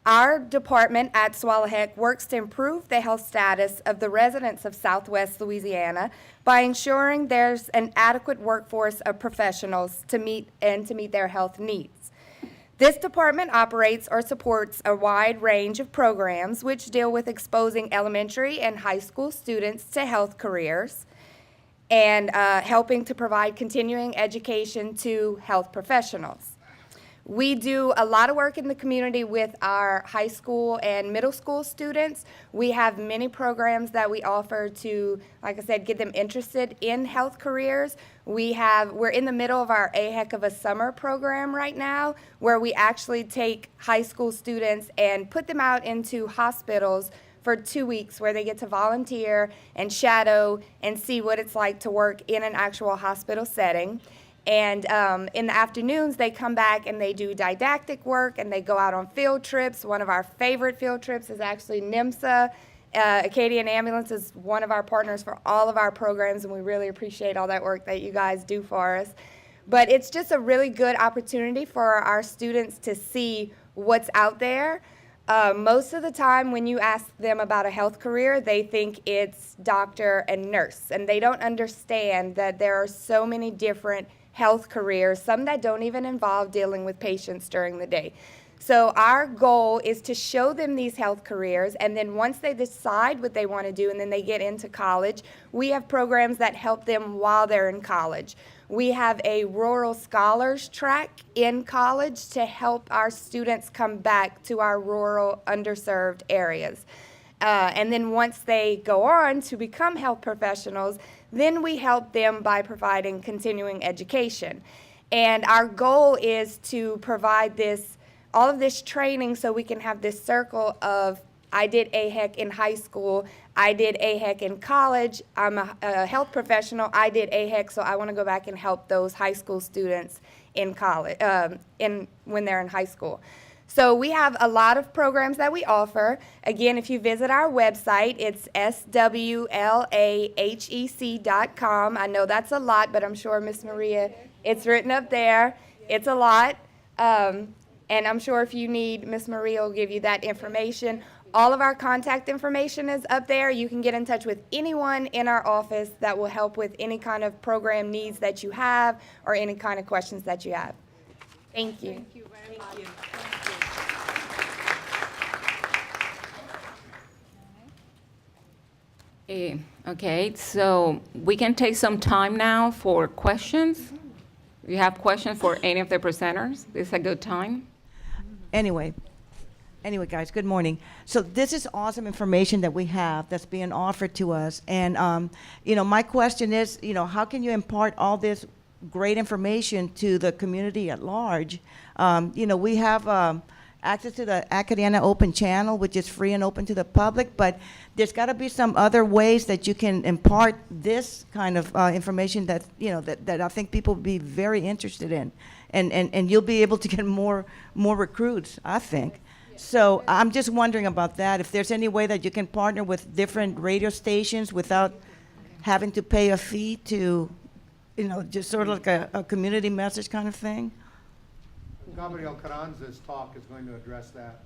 Our department at SWLAHEC works to improve the health status of the residents of Southwest Louisiana by ensuring there's an adequate workforce of professionals to meet their health needs. This department operates or supports a wide range of programs which deal with exposing elementary and high school students to health careers and helping to provide continuing education to health professionals. We do a lot of work in the community with our high school and middle school students. We have many programs that we offer to, like I said, get them interested in health careers. We're in the middle of our AHEC of a Summer program right now, where we actually take high school students and put them out into hospitals for 2 weeks, where they get to volunteer and shadow and see what it's like to work in an actual hospital setting. And in the afternoons, they come back and they do didactic work and they go out on field trips. One of our favorite field trips is actually NIMSA. Acadian Ambulance is one of our partners for all of our programs, and we really appreciate all that work that you guys do for us. But it's just a really good opportunity for our students to see what's out there. Most of the time when you ask them about a health career, they think it's doctor and nurse, and they don't understand that there are so many different health careers, some that don't even involve dealing with patients during the day. So our goal is to show them these health careers, and then once they decide what they want to do and then they get into college, we have programs that help them while they're in college. We have a rural scholars track in college to help our students come back to our rural underserved areas. And then once they go on to become health professionals, then we help them by providing continuing education. And our goal is to provide all of this training so we can have this circle of, I did AHEC in high school, I did AHEC in college, I'm a health professional, I did AHEC, so I want to go back and help those high school students in college, when they're in high school. So we have a lot of programs that we offer. Again, if you visit our website, it's SWLAHEC.com. I know that's a lot, but I'm sure Miss Maria, it's written up there. It's a lot. And I'm sure if you need, Miss Maria will give you that information. All of our contact information is up there. You can get in touch with anyone in our office that will help with any kind of program needs that you have or any kind of questions that you have. Thank you. Thank you very much. Okay, so we can take some time now for questions. You have questions for any of the presenters? This is a good time. Anyway, guys, good morning. So this is awesome information that we have that's being offered to us. And, my question is, how can you impart all this great information to the community at large? We have access to the Acadiana Open Channel, which is free and open to the public, but there's got to be some other ways that you can impart this kind of information that, that I think people will be very interested in. And you'll be able to get more recruits, I think. So I'm just wondering about that, if there's any way that you can partner with different radio stations without having to pay a fee to, just sort of like a community message kind of thing. Gabriel Carranza's talk is going to address that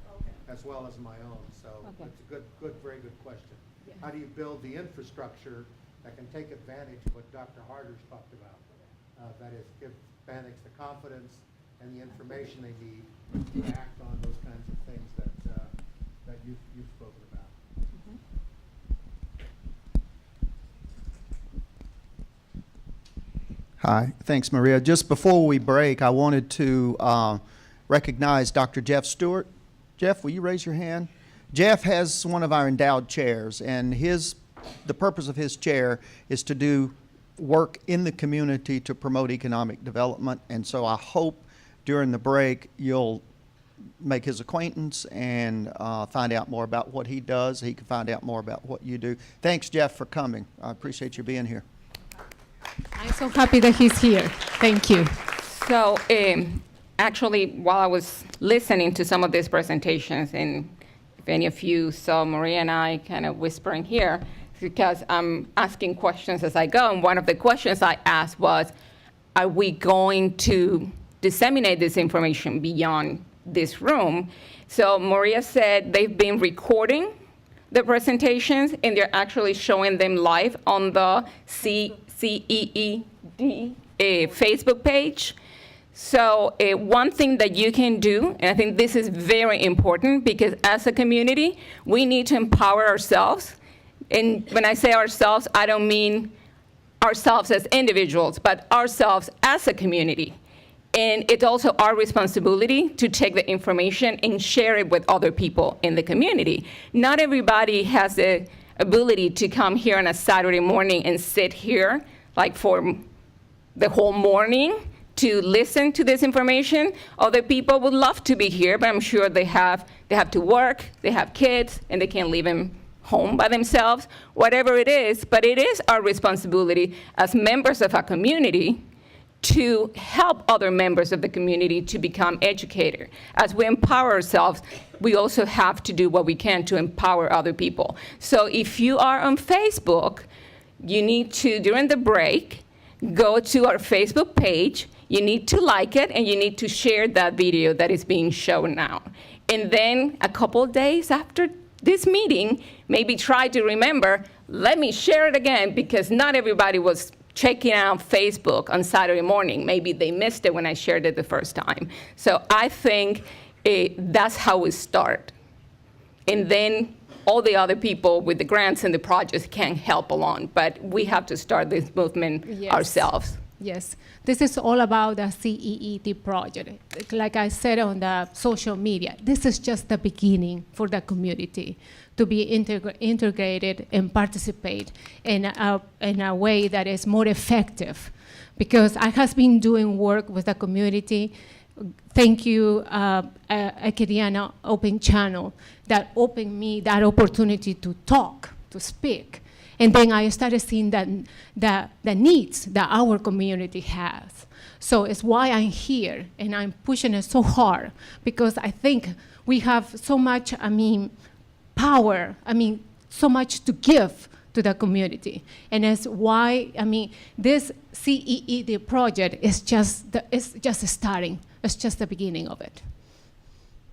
as well as my own. So it's a very good question. How do you build the infrastructure that can take advantage of what Dr. Harder's talked about? That is, give Hispanics the confidence and the information they need to act on those kinds of things that you've spoken about. Hi, thanks, Maria. Just before we break, I wanted to recognize Dr. Jeff Stewart. Jeff, will you raise your hand? Jeff has one of our endowed chairs, and the purpose of his chair is to do work in the community to promote economic development. And so I hope during the break you'll make his acquaintance and find out more about what he does. He can find out more about what you do. Thanks, Jeff, for coming. I appreciate you being here. I'm so happy that he's here. Thank you. So actually, while I was listening to some of these presentations, and if any of you saw Maria and I kind of whispering here, it's because I'm asking questions as I go. And one of the questions I asked was, are we going to disseminate this information beyond this room? So Maria said they've been recording the presentations, and they're actually showing them live on the CEED Facebook page. So one thing that you can do, and I think this is very important, because as a community, we need to empower ourselves. And when I say ourselves, I don't mean ourselves as individuals, but ourselves as a community. And it's also our responsibility to take the information and share it with other people in the community. Not everybody has the ability to come here on a Saturday morning and sit here like for the whole morning to listen to this information. Other people would love to be here, but I'm sure they have to work, they have kids, and they can't leave them home by themselves, whatever it is. But it is our responsibility as members of our community to help other members of the community to become educated. As we empower ourselves, we also have to do what we can to empower other people. So if you are on Facebook, you need to, during the break, go to our Facebook page, you need to like it, and you need to share that video that is being shown now. And then a couple days after this meeting, maybe try to remember, let me share it again, because not everybody was checking out Facebook on Saturday morning. Maybe they missed it when I shared it the first time. So I think that's how we start. And then all the other people with the grants and the projects can help along, but we have to start this movement ourselves. Yes, this is all about the CEED project. Like I said on the social media, this is just the beginning for the community to be integrated and participate in a way that is more effective. Because I have been doing work with the community. Thank you, Acadiana Open Channel, that opened me that opportunity to talk, to speak. And then I started seeing the needs that our community has. So it's why I'm here, and I'm pushing it so hard, because I think we have so much, power, so much to give to the community. And that's why, this CEED project is just starting. It's just the beginning of it.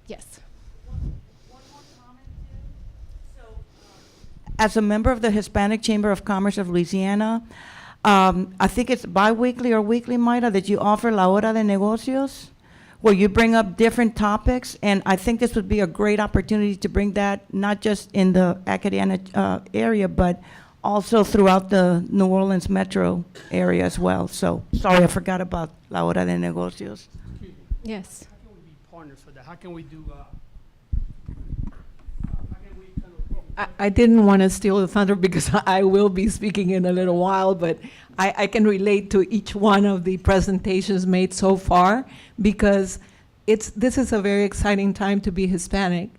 Yes. As a member of the Hispanic Chamber of Commerce of Louisiana, I think it's bi-weekly or weekly, Mayra, that you offer La Hora de Negocios, where you bring up different topics, and I think this would be a great opportunity to bring that not just in the Acadiana area, but also throughout the New Orleans metro area as well. So, sorry, I forgot about La Hora de Negocios. Yes. How can we be partners for that? How can we do I didn't want to steal the thunder because I will be speaking in a little while, but I can relate to each one of the presentations made so far, because this is a very exciting time to be Hispanic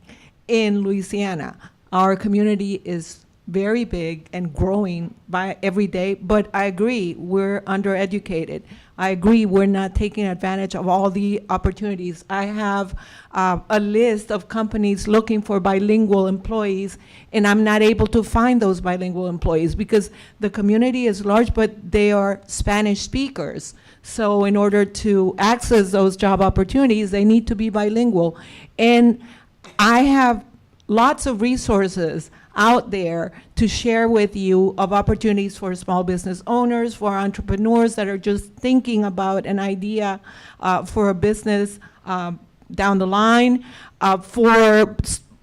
in Louisiana. Our community is very big and growing by every day, but I agree, we're undereducated. I agree, we're not taking advantage of all the opportunities. I have a list of companies looking for bilingual employees, and I'm not able to find those bilingual employees because the community is large, but they are Spanish speakers. So in order to access those job opportunities, they need to be bilingual. And I have lots of resources out there to share with you of opportunities for small business owners, for entrepreneurs that are just thinking about an idea for a business down the line. For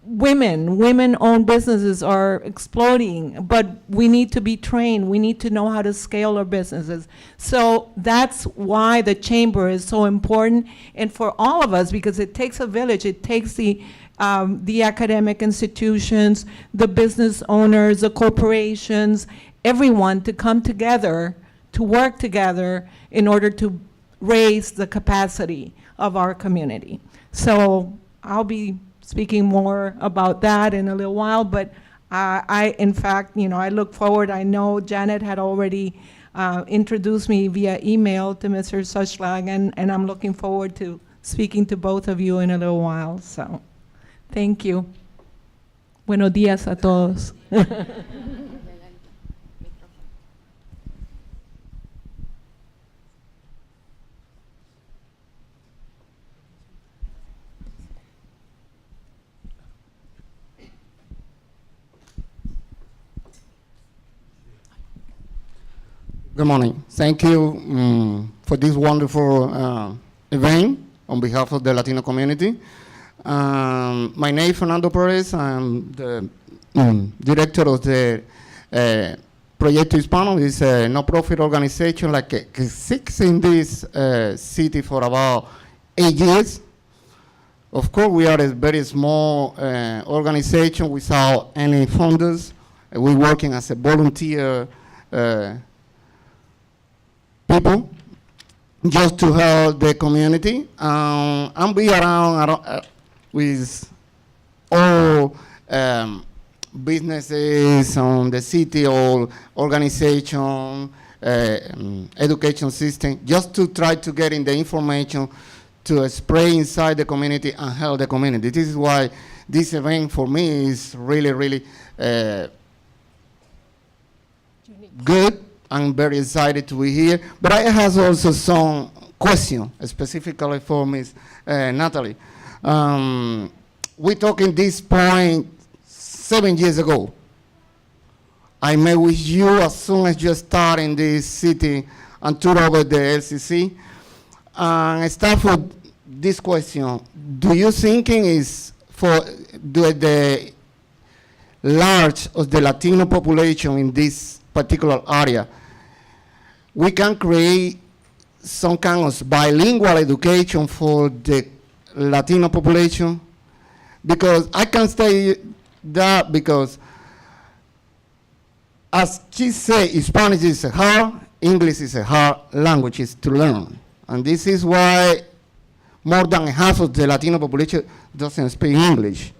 women-owned businesses are exploding, but we need to be trained. We need to know how to scale our businesses. So that's why the chamber is so important, and for all of us, because it takes a village. It takes the academic institutions, the business owners, the corporations, everyone to come together, to work together in order to raise the capacity of our community. So I'll be speaking more about that in a little while, but in fact, I look forward. I know Janet had already introduced me via email to Mr. SWLAHEC, and I'm looking forward to speaking to both of you in a little while. So, thank you. Buenos días a todos. Good morning. Thank you for this wonderful event on behalf of the Latino community. My name is Fernando Perez. I'm the director of the Proyecto Hispano. It's a no-profit organization like six in this city for about 8 years. Of course, we are a very small organization without any funders. We're working as a volunteer people just to help the community. And be around with all businesses on the city or organization, education system, just to try to get in the information to spread inside the community and help the community. This is why this event for me is really, really good. I'm very excited to be here, but I have also some questions specifically for Ms. Natalie. We talking this point 7 years ago. I met with you as soon as you start in this city and took over the LCC. I start with this question. Do you thinking is for the large of the Latino population in this particular area, we can create some kind of bilingual education for the Latino population? Because I can say that because, as she said, Spanish is hard, English is a hard language to learn. And this is why more than half of the Latino population doesn't speak English.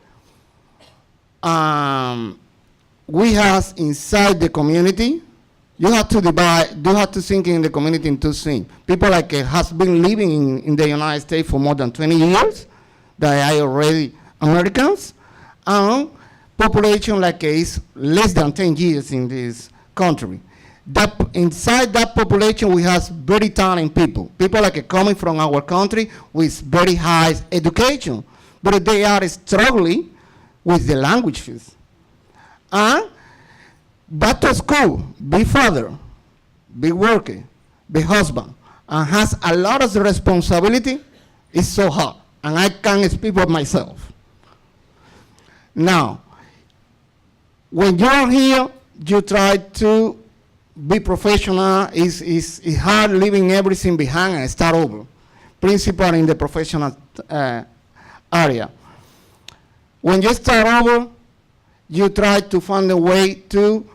We have inside the community, you have to divide, you have to think in the community in two things. People like has been living in the United States for more than 20 years, that are already Americans, and population like is less than 10 years in this country. That inside that population, we have very talented people. People like coming from our country with very high education, but they are struggling with the languages. And back to school, be father, be worker, be husband, and has a lot of responsibility. It's so hard, and I can't speak for myself. Now, when you're here, you try to be professional. It's hard leaving everything behind and start over, principally in the professional area. When you start over, you try to find a way to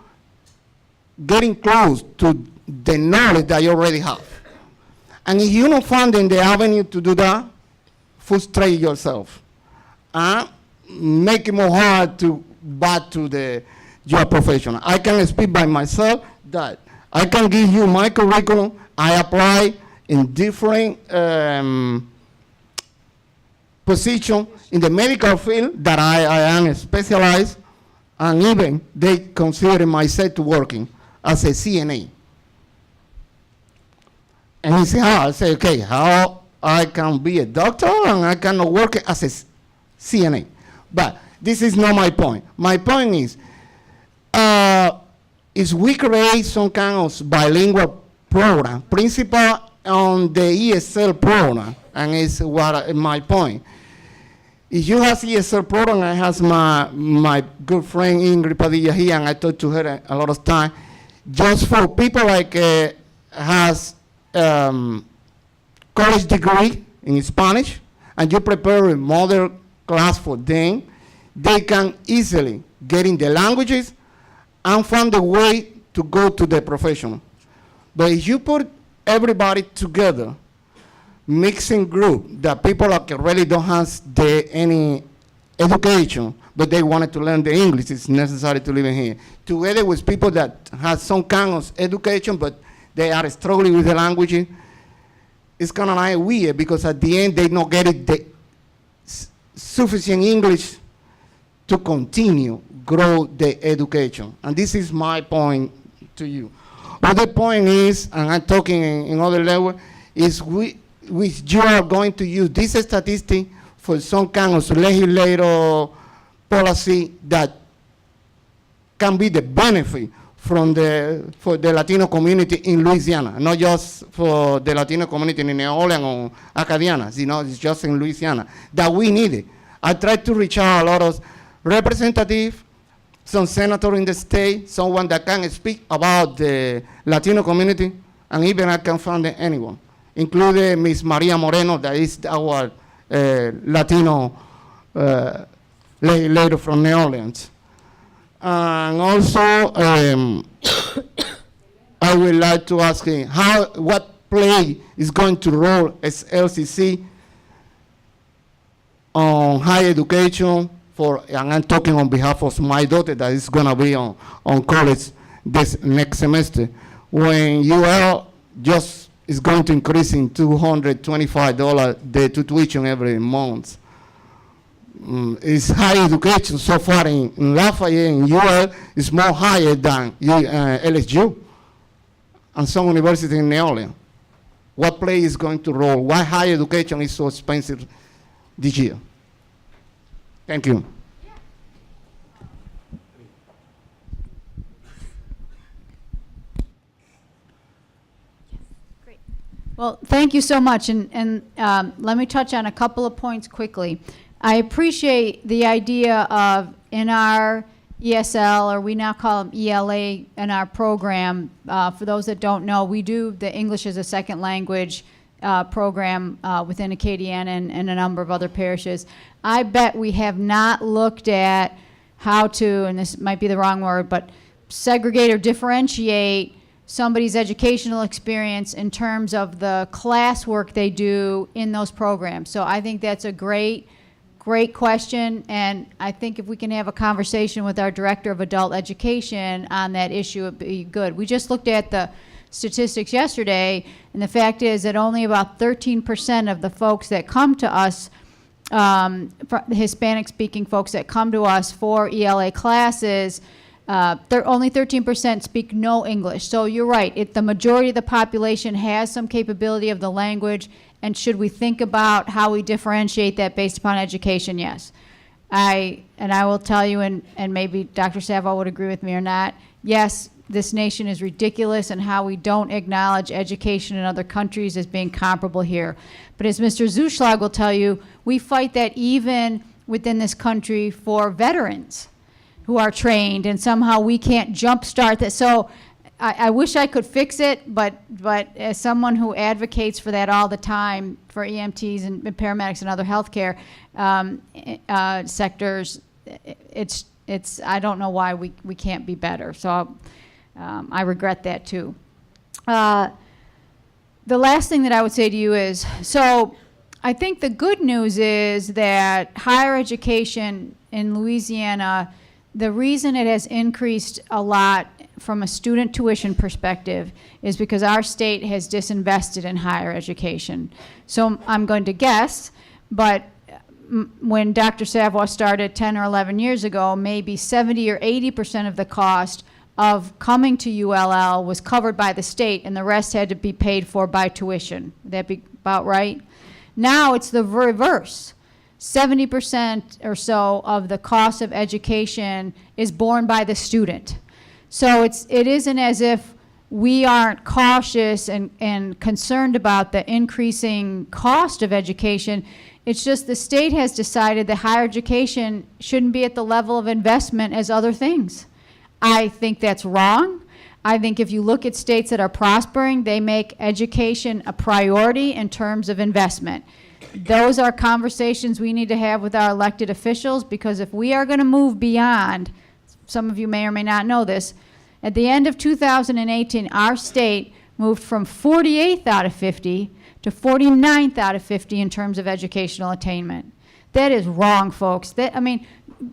getting close to the knowledge that you already have. And if you're not finding the avenue to do that, frustrate yourself. Make it more hard to back to your profession. I can speak by myself that I can give you my curriculum. I apply in different positions in the medical field that I am specialized, and even they consider myself to working as a CNA. And he said, I say, okay, how I can be a doctor and I cannot work as a CNA. But this is not my point. My point is we create some kind of bilingual program, principal on the ESL program, and it's what my point. If you have ESL program, I have my good friend Ingrid Padilla here, and I talk to her a lot of time, just for people like has college degree in Spanish, and you prepare a model class for them, they can easily get in the languages and find a way to go to the profession. But if you put everybody together, mixing group that people like really don't have any education, but they wanted to learn the English. It's necessary to live in here. Together with people that have some kind of education, but they are struggling with the language. It's kind of like weird because at the end they not get it the sufficient English to continue grow the education. And this is my point to you. Other point is, and I'm talking in other level, is you are going to use this statistic for some kind of legislative policy that can be the benefit for the Latino community in Louisiana, not just for the Latino community in New Orleans or Acadiana, it's just in Louisiana, that we need it. I tried to reach out a lot of representatives, some senator in the state, someone that can speak about the Latino community, and even I can find anyone, including Ms. Maria Moreno, that is our Latino legislator from New Orleans. And also, I would like to ask him what play is going to roll as LCC on higher education and I'm talking on behalf of my daughter that is going to be on college this next semester, when UL just is going to increase in $225 the tuition every month. It's higher education so far in Lafayette and UL is more higher than LSU and some university in New Orleans. What play is going to roll? Why higher education is so expensive this year? Thank you. Well, thank you so much, and let me touch on a couple of points quickly. I appreciate the idea of in our ESL, or we now call them ELA in our program. For those that don't know, we do the English as a second language program within Acadiana and a number of other parishes. I bet we have not looked at how to, and this might be the wrong word, but segregate or differentiate somebody's educational experience in terms of the classwork they do in those programs. So I think that's a great question, and I think if we can have a conversation with our Director of Adult Education on that issue, it would be good. We just looked at the statistics yesterday, and the fact is that only about 13% of the folks that come to us, Hispanic-speaking folks that come to us for ELA classes, only 13% speak no English. So you're right, the majority of the population has some capability of the language, and should we think about how we differentiate that based upon education? Yes. I will tell you, and maybe Dr. Savo would agree with me or not, yes, this nation is ridiculous in how we don't acknowledge education in other countries as being comparable here. But as Mr. Zuschlag will tell you, we fight that even within this country for veterans who are trained, and somehow we can't jumpstart that. So I wish I could fix it, but as someone who advocates for that all the time for EMTs and paramedics and other healthcare sectors, it's I don't know why we can't be better. So I regret that too. The last thing that I would say to you is, so I think the good news is that higher education in Louisiana, the reason it has increased a lot from a student tuition perspective is because our state has disinvested in higher education. So I'm going to guess, but when Dr. Savoy started 10 or 11 years ago, maybe 70 or 80% of the cost of coming to ULL was covered by the state, and the rest had to be paid for by tuition. Would that be about right? Now it's the reverse. 70% or so of the cost of education is borne by the student. So it isn't as if we aren't cautious and concerned about the increasing cost of education. It's just the state has decided that higher education shouldn't be at the level of investment as other things. I think that's wrong. I think if you look at states that are prospering, they make education a priority in terms of investment. Those are conversations we need to have with our elected officials, because if we are going to move beyond, some of you may or may not know this, at the end of 2018, our state moved from 48th out of 50 to 49th out of 50 in terms of educational attainment. That is wrong, folks. I mean,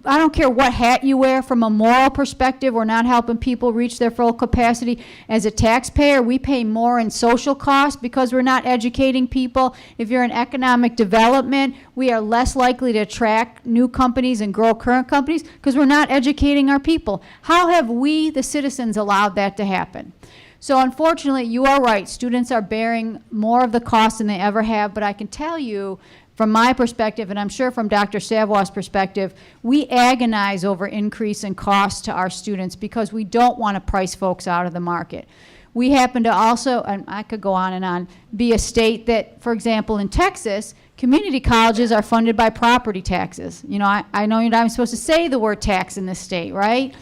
I don't care what hat you wear. From a moral perspective, we're not helping people reach their full capacity. As a taxpayer, we pay more in social costs because we're not educating people. If you're in economic development, we are less likely to attract new companies and grow current companies because we're not educating our people. How have we, the citizens, allowed that to happen? So unfortunately, you are right. Students are bearing more of the cost than they ever have, but I can tell you, from my perspective, and I'm sure from Dr. Savoy's perspective, we agonize over increase in costs to our students because we don't want to price folks out of the market. We happen to also, and I could go on, be a state that, for example, in Texas, community colleges are funded by property taxes. You know, I know you're not even supposed to say the word tax in this state, right?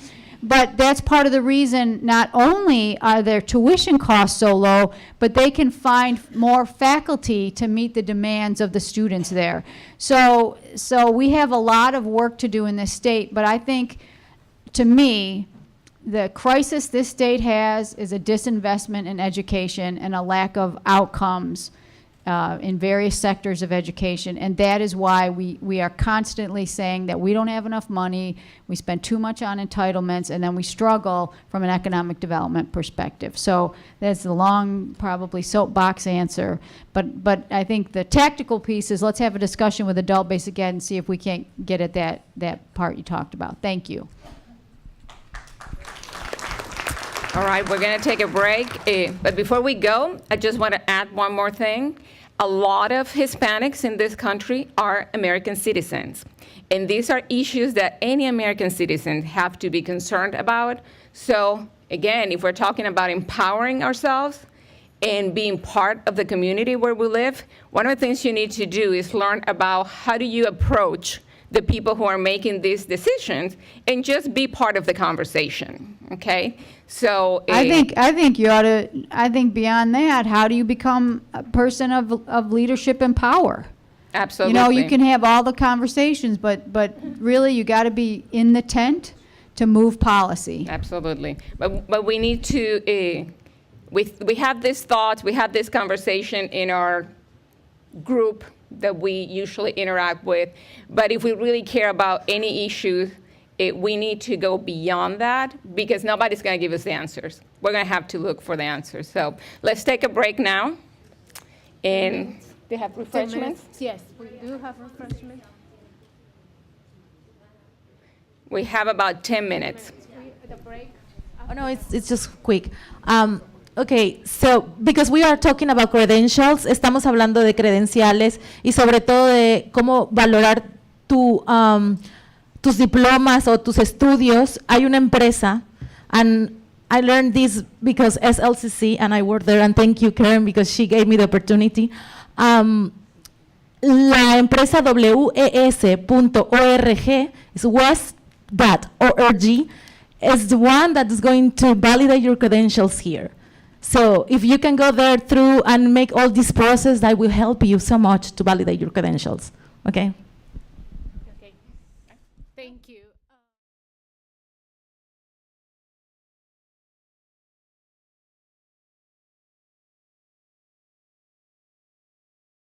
But that's part of the reason not only are their tuition costs so low, but they can find more faculty to meet the demands of the students there. So we have a lot of work to do in this state, but I think, to me, the crisis this state has is a disinvestment in education and a lack of outcomes in various sectors of education, and that is why we are constantly saying that we don't have enough money, we spend too much on entitlements, and then we struggle from an economic development perspective. So that's a long, probably soapbox answer, but I think the tactical piece is let's have a discussion with adult basic ed and see if we can't get at that part you talked about. Thank you. All right, we're going to take a break. But before we go, I just want to add one more thing. A lot of Hispanics in this country are American citizens. And these are issues that any American citizen have to be concerned about. So again, if we're talking about empowering ourselves and being part of the community where we live, one of the things you need to do is learn about how do you approach the people who are making these decisions and just be part of the conversation, okay? So I think you ought to, I think beyond that, how do you become a person of leadership and power? Absolutely. You know, you can have all the conversations, but really you got to be in the tent to move policy. Absolutely. But we need to, we have these thoughts, we have this conversation in our group that we usually interact with. But if we really care about any issues, we need to go beyond that because nobody's going to give us the answers. We're going to have to look for the answers. So let's take a break now. And they have refreshments? Yes, we do have refreshments. We have about 10 minutes. The break. Oh, no, it's just quick. Okay, so because we are talking about credentials, estamos hablando de credenciales y sobre todo de cómo valorar tus diplomas o tus estudios. Hay una empresa, and I learned this because SLCC, and I worked there, and thank you, Karen, because she gave me the opportunity. La empresa WES.org is WES.org is the one that is going to validate your credentials here. So if you can go there through and make all this process, that will help you so much to validate your credentials. Okay? Okay. Thank you.